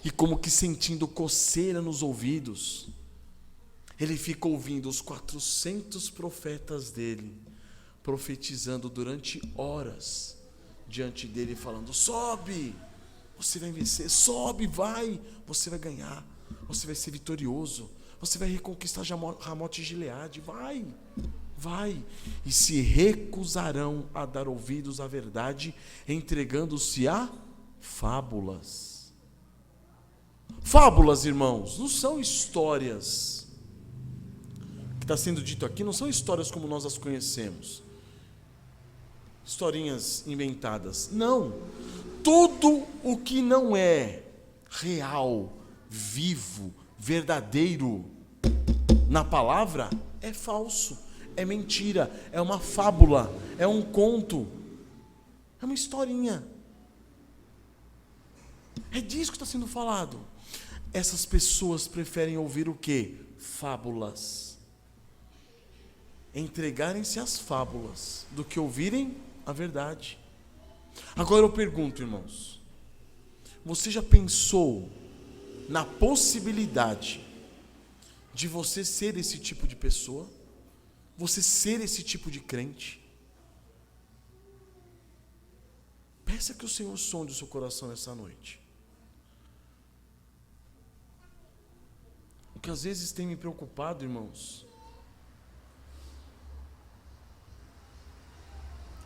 E como que sentindo coceira nos ouvidos, ele fica ouvindo os 400 profetas dele, profetizando durante horas diante dele, falando: sobe, você vai vencer, sobe, vai, você vai ganhar, você vai ser vitorioso, você vai reconquistar Ramote e Gileade, vai, e se recusarão a dar ouvidos à verdade, entregando-se a fábulas. Fábulas, irmãos, não são histórias. O que está sendo dito aqui não são histórias como nós as conhecemos, historinhas inventadas. Não. Tudo o que não é real, vivo, verdadeiro na palavra é falso, é mentira, é uma fábula, é um conto, é uma historinha. É disso que está sendo falado. Essas pessoas preferem ouvir o quê? Fábulas. Entregarem-se às fábulas do que ouvirem a verdade. Agora eu pergunto, irmãos, você já pensou na possibilidade de você ser esse tipo de pessoa? Você ser esse tipo de crente? Peça que o Senhor sonde o seu coração nessa noite. O que às vezes tem me preocupado, irmãos,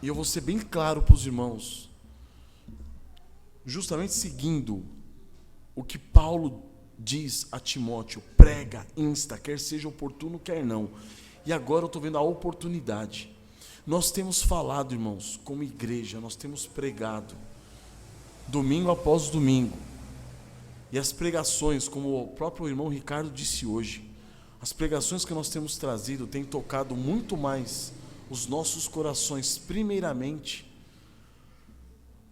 E eu vou ser bem claro para os irmãos, justamente seguindo o que Paulo diz a Timóteo: prega, insta, quer seja oportuno, quer não. E agora eu estou vendo a oportunidade. Nós temos falado, irmãos, como igreja, nós temos pregado, domingo após domingo. E as pregações, como o próprio irmão Ricardo disse hoje, as pregações que nós temos trazido têm tocado muito mais os nossos corações, primeiramente,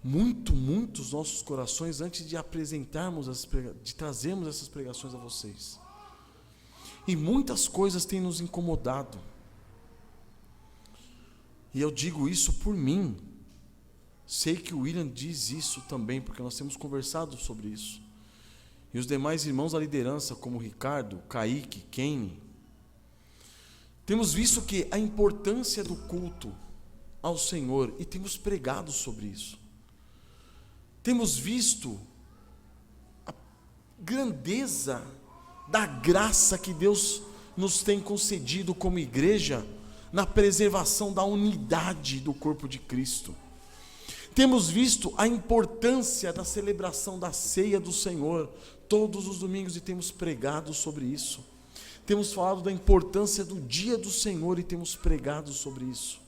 muito os nossos corações, antes de apresentarmos, de trazermos essas pregações a vocês. E muitas coisas têm nos incomodado. E eu digo isso por mim. Sei que o William diz isso também, porque nós temos conversado sobre isso. E os demais irmãos da liderança, como Ricardo, Kaique, Kenny, temos visto que a importância do culto ao Senhor, e temos pregado sobre isso. Temos visto a grandeza da graça que Deus nos tem concedido como igreja na preservação da unidade do corpo de Cristo. Temos visto a importância da celebração da ceia do Senhor todos os domingos e temos pregado sobre isso. Temos falado da importância do dia do Senhor e temos pregado sobre isso.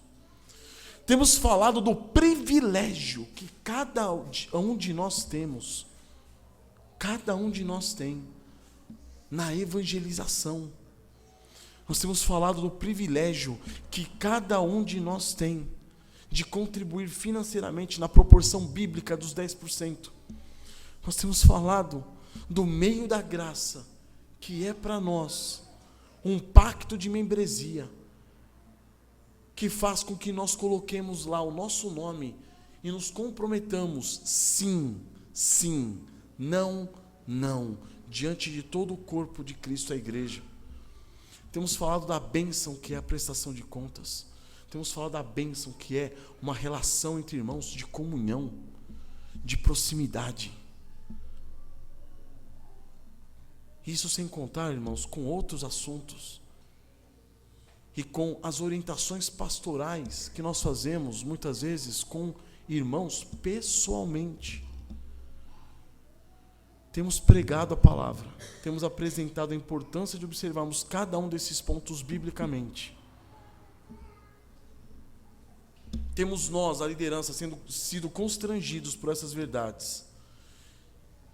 Temos falado do privilégio que cada um de nós temos, cada um de nós tem, na evangelização. Nós temos falado do privilégio que cada um de nós tem de contribuir financeiramente na proporção bíblica dos 10%. Nós temos falado do meio da graça, que é para nós um pacto de membresia, que faz com que nós coloquemos lá o nosso nome e nos comprometamos, sim, não, diante de todo o corpo de Cristo, a igreja. Temos falado da bênção que é a prestação de contas. Temos falado da bênção que é uma relação entre irmãos de comunhão, de proximidade. Isso sem contar, irmãos, com outros assuntos e com as orientações pastorais que nós fazemos muitas vezes com irmãos pessoalmente. Temos pregado a palavra, temos apresentado a importância de observarmos cada um desses pontos biblicamente. Temos nós, a liderança, sido constrangidos por essas verdades.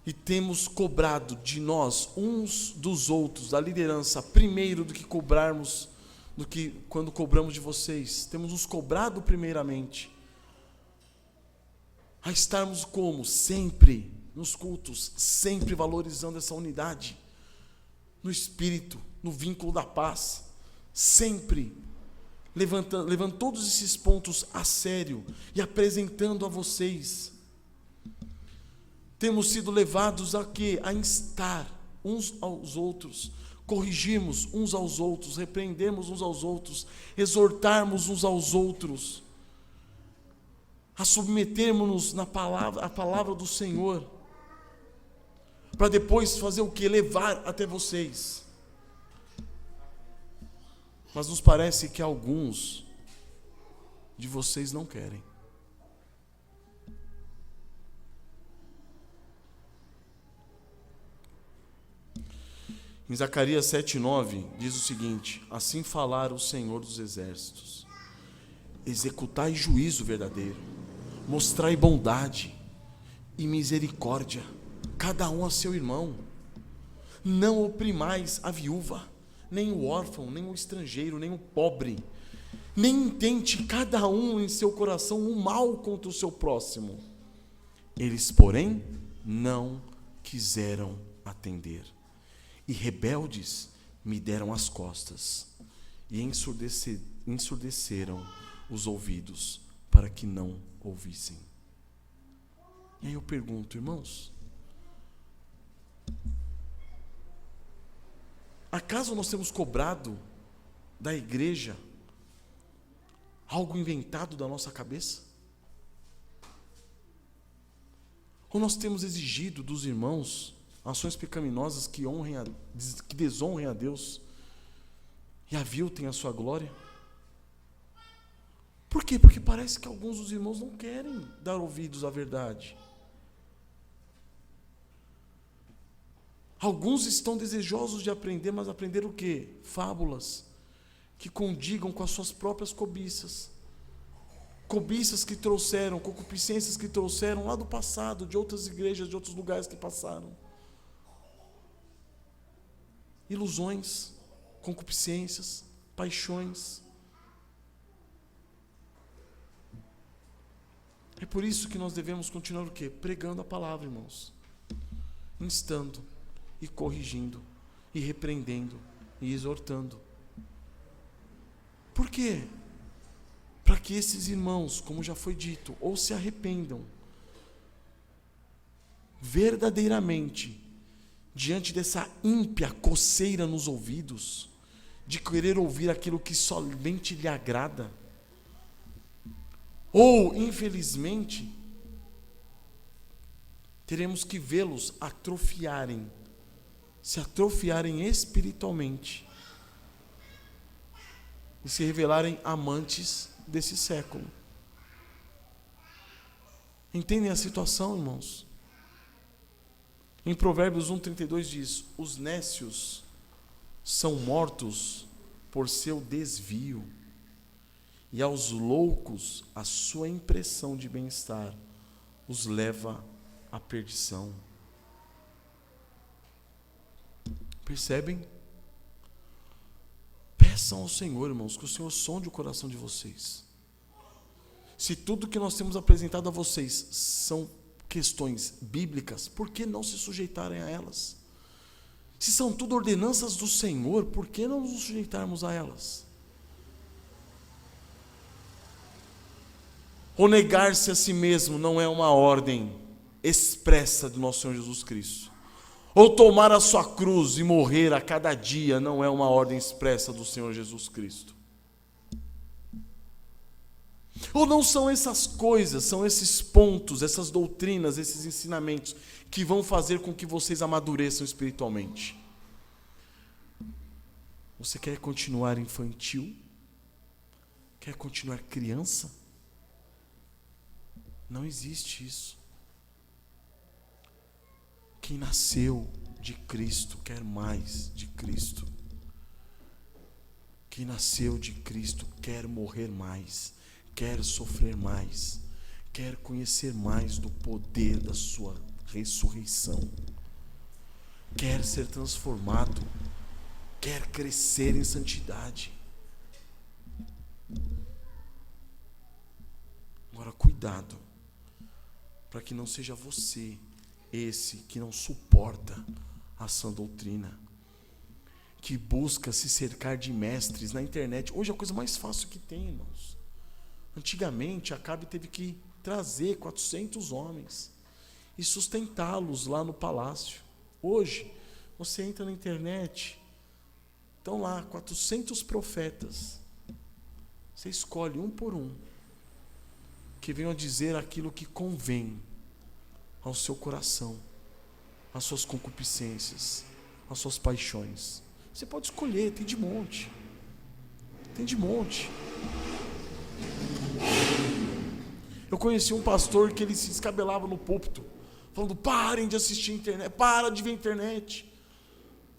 E temos cobrado de nós, uns dos outros, da liderança, primeiro do que cobrarmos, do que quando cobramos de vocês. Temos nos cobrado primeiramente a estarmos como? Sempre nos cultos, sempre valorizando essa unidade, no espírito, no vínculo da paz, sempre levando todos esses pontos a sério e apresentando a vocês. Temos sido levados a quê? A instar uns aos outros, corrigirmos uns aos outros, repreendermos uns aos outros, exortarmos uns aos outros, a submetermos-nos à palavra do Senhor, para depois fazer o quê? Levar até vocês. Mas nos parece que alguns de vocês não querem. Em Zacarias 7:9 diz o seguinte: assim falara o Senhor dos Exércitos: executai juízo verdadeiro, mostrai bondade e misericórdia, cada um a seu irmão. Não oprimais a viúva, nem o órfão, nem o estrangeiro, nem o pobre, nem intente cada um em seu coração o mal contra o seu próximo. Eles, porém, não quiseram atender. E rebeldes me deram as costas, e ensurdeceram os ouvidos, para que não ouvissem. E aí eu pergunto, irmãos, acaso nós temos cobrado da igreja algo inventado da nossa cabeça? Ou nós temos exigido dos irmãos ações pecaminosas que desonrem a Deus e aviltem a sua glória? Por quê? Porque parece que alguns dos irmãos não querem dar ouvidos à verdade. Alguns estão desejosos de aprender, mas aprender o quê? Fábulas que condigam com as suas próprias cobiças. Cobiças que trouxeram, concupiscências que trouxeram lá do passado, de outras igrejas, de outros lugares que passaram. Ilusões, concupiscências, paixões. É por isso que nós devemos continuar o quê? Pregando a palavra, irmãos. Instando e corrigindo e repreendendo e exortando. Por quê? Para que esses irmãos, como já foi dito, ou se arrependam verdadeiramente diante dessa ímpia coceira nos ouvidos, de querer ouvir aquilo que somente lhe agrada, ou, infelizmente, teremos que vê-los se atrofiarem espiritualmente e se revelarem amantes desse século. Entendem a situação, irmãos? Em Provérbios 1,32 diz: os nécios são mortos por seu desvio, e aos loucos a sua impressão de bem-estar os leva à perdição. Percebem? Peçam ao Senhor, irmãos, que o Senhor sonde o coração de vocês. Se tudo que nós temos apresentado a vocês são questões bíblicas, por que não se sujeitarem a elas? Se são tudo ordenanças do Senhor, por que não nos sujeitarmos a elas? Ou negar-se a si mesmo não é uma ordem expressa do nosso Senhor Jesus Cristo? Ou tomar a sua cruz e morrer a cada dia não é uma ordem expressa do Senhor Jesus Cristo? Ou não são essas coisas, são esses pontos, essas doutrinas, esses ensinamentos que vão fazer com que vocês amadureçam espiritualmente? Você quer continuar infantil? Quer continuar criança? Não existe isso. Quem nasceu de Cristo quer mais de Cristo. Quem nasceu de Cristo quer morrer mais, quer sofrer mais, quer conhecer mais do poder da sua ressurreição, quer ser transformado, quer crescer em santidade. Agora, cuidado, para que não seja você esse que não suporta a sã doutrina, que busca se cercar de mestres na internet. Hoje é a coisa mais fácil que tem, irmãos. Antigamente, Acabe teve que trazer 400 homens e sustentá-los lá no palácio. Hoje, você entra na internet, estão lá 400 profetas. Você escolhe um por um, que venham a dizer aquilo que convém ao seu coração, às suas concupiscências, às suas paixões. Você pode escolher, tem de monte. Tem de monte. Eu conheci um pastor que ele se descabelava no púlpito, falando: parem de assistir a internet, para de ver a internet.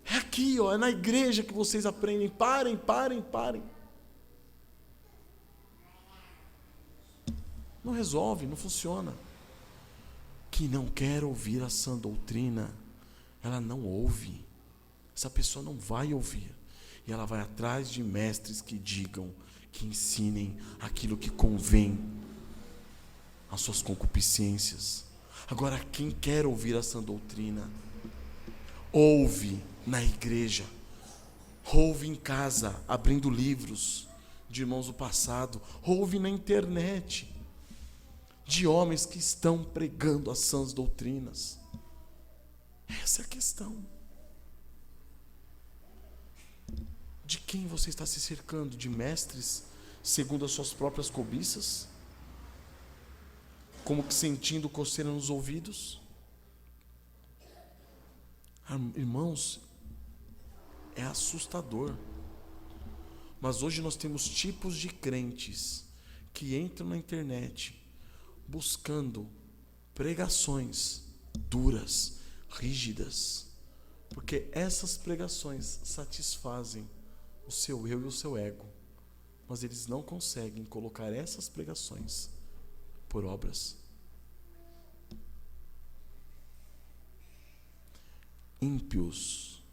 É aqui, é na igreja que vocês aprendem. Parem. Não resolve, não funciona. Que não quer ouvir a sã doutrina, ela não ouve. Essa pessoa não vai ouvir. E ela vai atrás de mestres que digam, que ensinem aquilo que convém às suas concupiscências. Agora, quem quer ouvir a sã doutrina, ouve na igreja, ouve em casa, abrindo livros de irmãos do passado, ouve na internet, de homens que estão pregando as sãs doutrinas. Essa é a questão. De quem você está se cercando? De mestres segundo as suas próprias cobiças? Como que sentindo coceira nos ouvidos? Irmãos, é assustador. Mas hoje nós temos tipos de crentes que entram na internet buscando pregações duras, rígidas, porque essas pregações satisfazem o seu eu e o seu ego, mas eles não conseguem colocar essas pregações por obras. Ímpios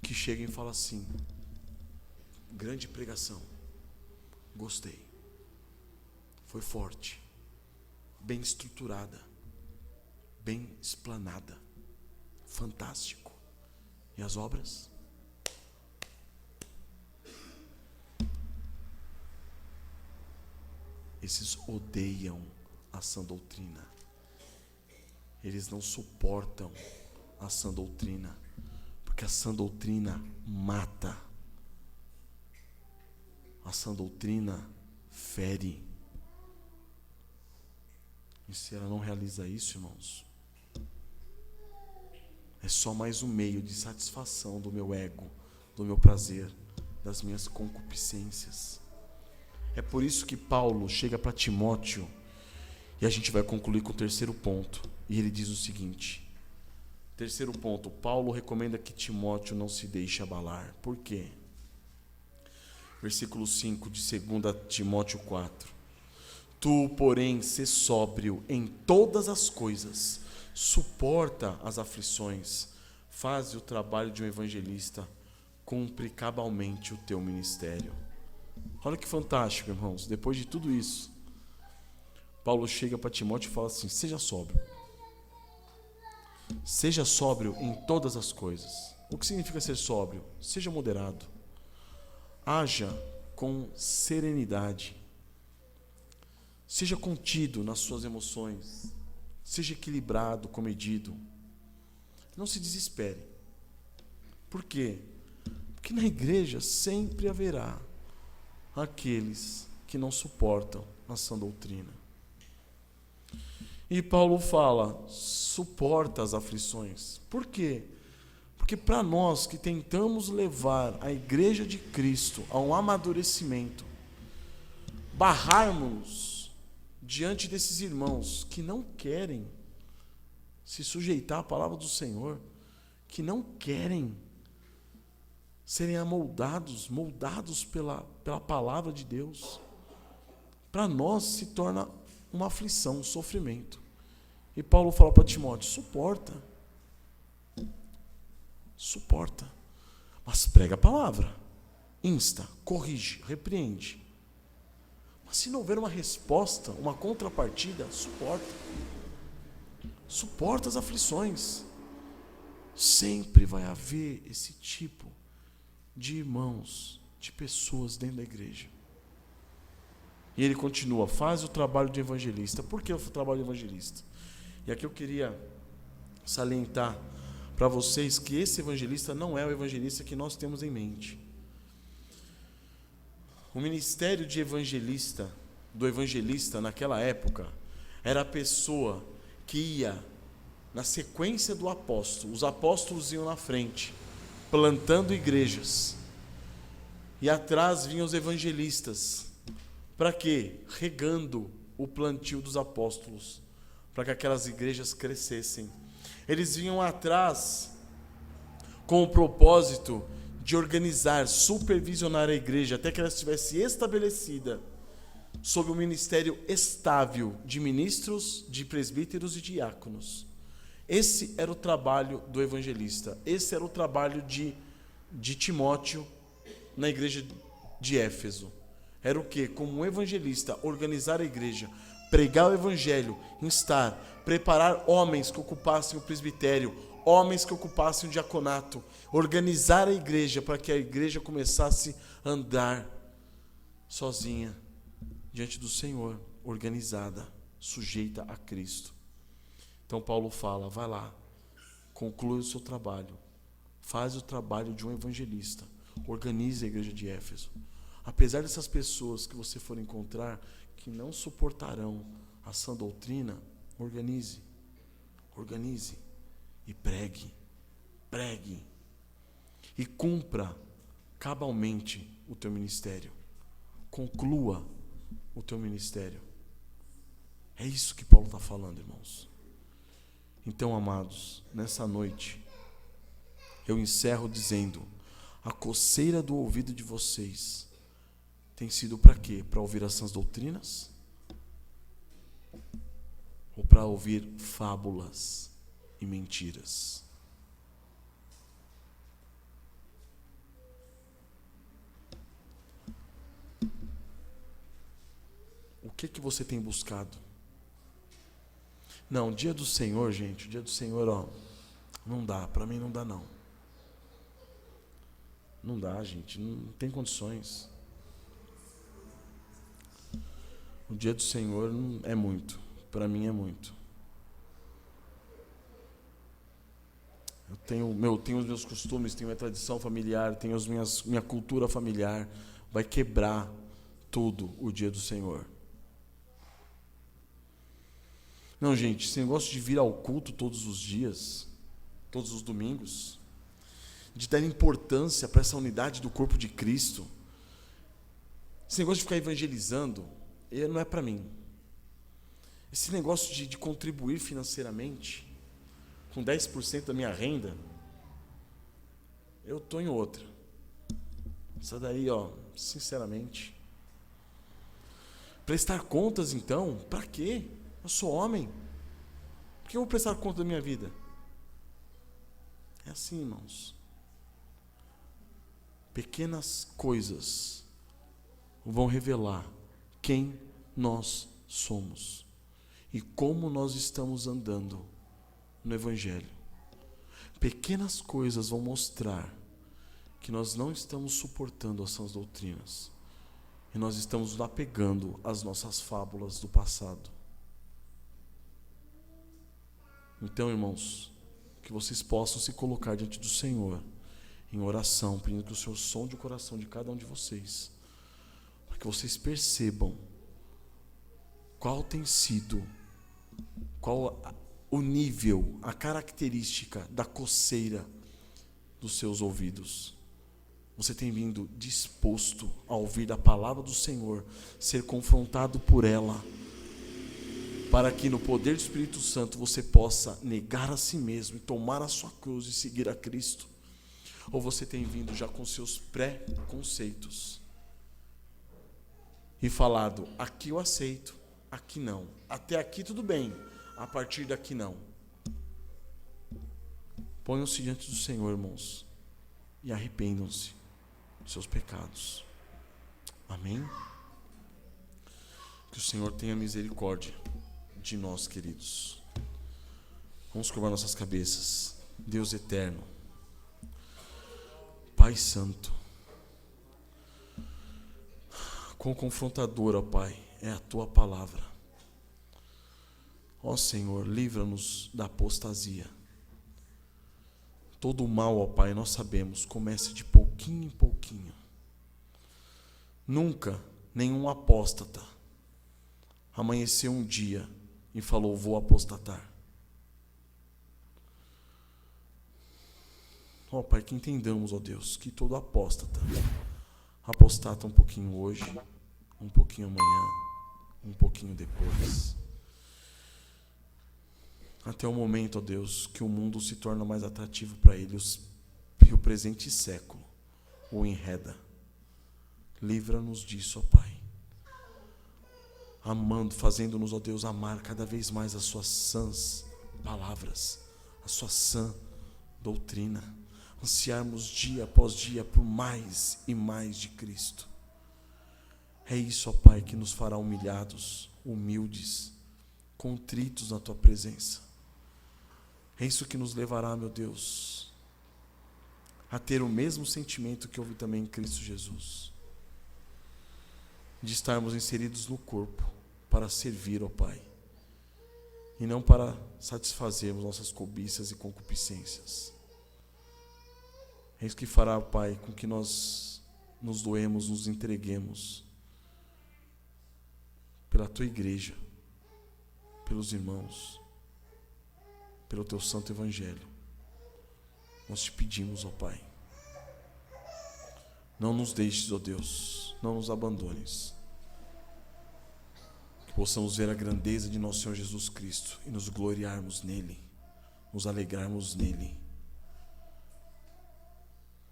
que chegam e falam assim: grande pregação, gostei, foi forte, bem estruturada, bem explanada, fantástico. E as obras? Esses odeiam a sã doutrina. Eles não suportam a sã doutrina, porque a sã doutrina mata. A sã doutrina fere. E se ela não realiza isso, irmãos, é só mais um meio de satisfação do meu ego, do meu prazer, das minhas concupiscências. É por isso que Paulo chega para Timóteo, e a gente vai concluir com o terceiro ponto, e ele diz o seguinte: terceiro ponto, Paulo recomenda que Timóteo não se deixe abalar. Por quê? Versículo 5 de 2 Timóteo 4. Tu, porém, sê sóbrio em todas as coisas, suporta as aflições, faz o trabalho de um evangelista, cumpre cabalmente o teu ministério. Olha que fantástico, irmãos. Depois de tudo isso, Paulo chega para Timóteo e fala assim: seja sóbrio. Seja sóbrio em todas as coisas. O que significa ser sóbrio? Seja moderado. Haja com serenidade. Seja contido nas suas emoções. Seja equilibrado, comedido. Não se desespere. Por quê? Porque na igreja sempre haverá aqueles que não suportam a sã doutrina. E Paulo fala: suporta as aflições. Por quê? Porque para nós que tentamos levar a igreja de Cristo a um amadurecimento, barrarmos diante desses irmãos que não querem se sujeitar à palavra do Senhor, que não querem serem moldados pela palavra de Deus, para nós se torna uma aflição, um sofrimento. E Paulo fala para Timóteo: suporta, mas prega a palavra, insta, corrige, repreende. Mas se não houver uma resposta, uma contrapartida, suporta as aflições. Sempre vai haver esse tipo de irmãos, de pessoas dentro da igreja. E ele continua: faz o trabalho de evangelista. Por que o trabalho de evangelista? E aqui eu queria salientar para vocês que esse evangelista não é o evangelista que nós temos em mente. O ministério de evangelista, do evangelista naquela época, era a pessoa que ia na sequência do apóstolo. Os apóstolos iam na frente, plantando igrejas, e atrás vinham os evangelistas. Para quê? Regando o plantio dos apóstolos, para que aquelas igrejas crescessem. Eles vinham atrás com o propósito de organizar, supervisionar a igreja, até que ela estivesse estabelecida sob um ministério estável de ministros, de presbíteros e diáconos. Esse era o trabalho do evangelista. Esse era o trabalho de Timóteo na igreja de Éfeso. Era o quê? Como um evangelista, organizar a igreja, pregar o evangelho, instar, preparar homens que ocupassem o presbitério, homens que ocupassem o diaconato, organizar a igreja para que a igreja começasse a andar sozinha diante do Senhor, organizada, sujeita a Cristo. Então Paulo fala: vai lá, conclui o seu trabalho, faz o trabalho de um evangelista, organize a igreja de Éfeso. Apesar dessas pessoas que você for encontrar que não suportarão a sã doutrina, organize e pregue e cumpra cabalmente o teu ministério. conclua o teu ministério. É isso que Paulo está falando, irmãos. Então, amados, nessa noite, eu encerro dizendo: a coceira do ouvido de vocês tem sido para quê? Para ouvir as sãs doutrinas? Ou para ouvir fábulas e mentiras? O que você tem buscado? Não, dia do Senhor, gente, o dia do Senhor, ó, não dá, para mim não dá não. Não dá, gente, não tem condições. O dia do Senhor é muito, para mim é muito. Eu tenho os meus costumes, tenho a tradição familiar, tenho minha cultura familiar. Vai quebrar tudo o dia do Senhor. Não, gente, esse negócio de vir ao culto todos os dias, todos os domingos, de dar importância para essa unidade do corpo de Cristo, esse negócio de ficar evangelizando, não é para mim. Esse negócio de contribuir financeiramente, com 10% da minha renda, eu estou em outra. Isso daí, ó, sinceramente. Prestar contas, então, para quê? Eu sou homem. Por que eu vou prestar conta da minha vida? É assim, irmãos. Pequenas coisas vão revelar quem nós somos e como nós estamos andando no Evangelho. Pequenas coisas vão mostrar que nós não estamos suportando as sãs doutrinas e nós estamos nos apegando às nossas fábulas do passado. Então, irmãos, que vocês possam se colocar diante do Senhor em oração, pedindo que o Senhor sonde o coração de cada um de vocês, para que vocês percebam qual tem sido, qual o nível, a característica da coceira dos seus ouvidos. Você tem vindo disposto a ouvir a palavra do Senhor, ser confrontado por ela, para que no poder do Espírito Santo você possa negar a si mesmo e tomar a sua cruz e seguir a Cristo? Ou você tem vindo já com seus pré-conceitos e falado: aqui eu aceito, aqui não, até aqui tudo bem, a partir daqui não? Ponham-se diante do Senhor, irmãos, e arrependam-se dos seus pecados. Amém? Que o Senhor tenha misericórdia de nós, queridos. Vamos curvar nossas cabeças. Deus eterno, Pai Santo, quão confrontadora, ó Pai, é a Tua palavra. Ó Senhor, livra-nos da apostasia. Todo o mal, ó Pai, nós sabemos, começa de pouquinho em pouquinho. Nunca nenhum apóstata amanheceu um dia e falou: vou apostatar. Ó Pai, que entendamos, ó Deus, que todo apóstata apostata um pouquinho hoje, um pouquinho amanhã, um pouquinho depois, até o momento, ó Deus, que o mundo se torna mais atrativo para eles e o presente século o enreda. Livra-nos disso, ó Pai, amando, fazendo-nos, ó Deus, amar cada vez mais as suas sãs palavras, a sua sã doutrina, ansiarmos dia após dia por mais e mais de Cristo. É isso, ó Pai, que nos fará humilhados, humildes, contritos na Tua presença. É isso que nos levará, meu Deus, a ter o mesmo sentimento que houve também em Cristo Jesus, de estarmos inseridos no corpo para servir, ó Pai, e não para satisfazermos nossas cobiças e concupiscências. É isso que fará, Pai, com que nós nos doemos, nos entreguemos pela Tua igreja, pelos irmãos, pelo Teu santo Evangelho. Nós te pedimos, ó Pai, Não nos deixes, ó Deus, não nos abandones. Que possamos ver a grandeza de nosso Senhor Jesus Cristo e nos gloriarmos nele, nos alegrarmos nele.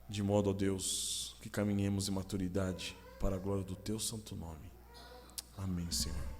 De modo, ó Deus, que caminhemos em maturidade para a glória do teu santo nome. Amém, Senhor.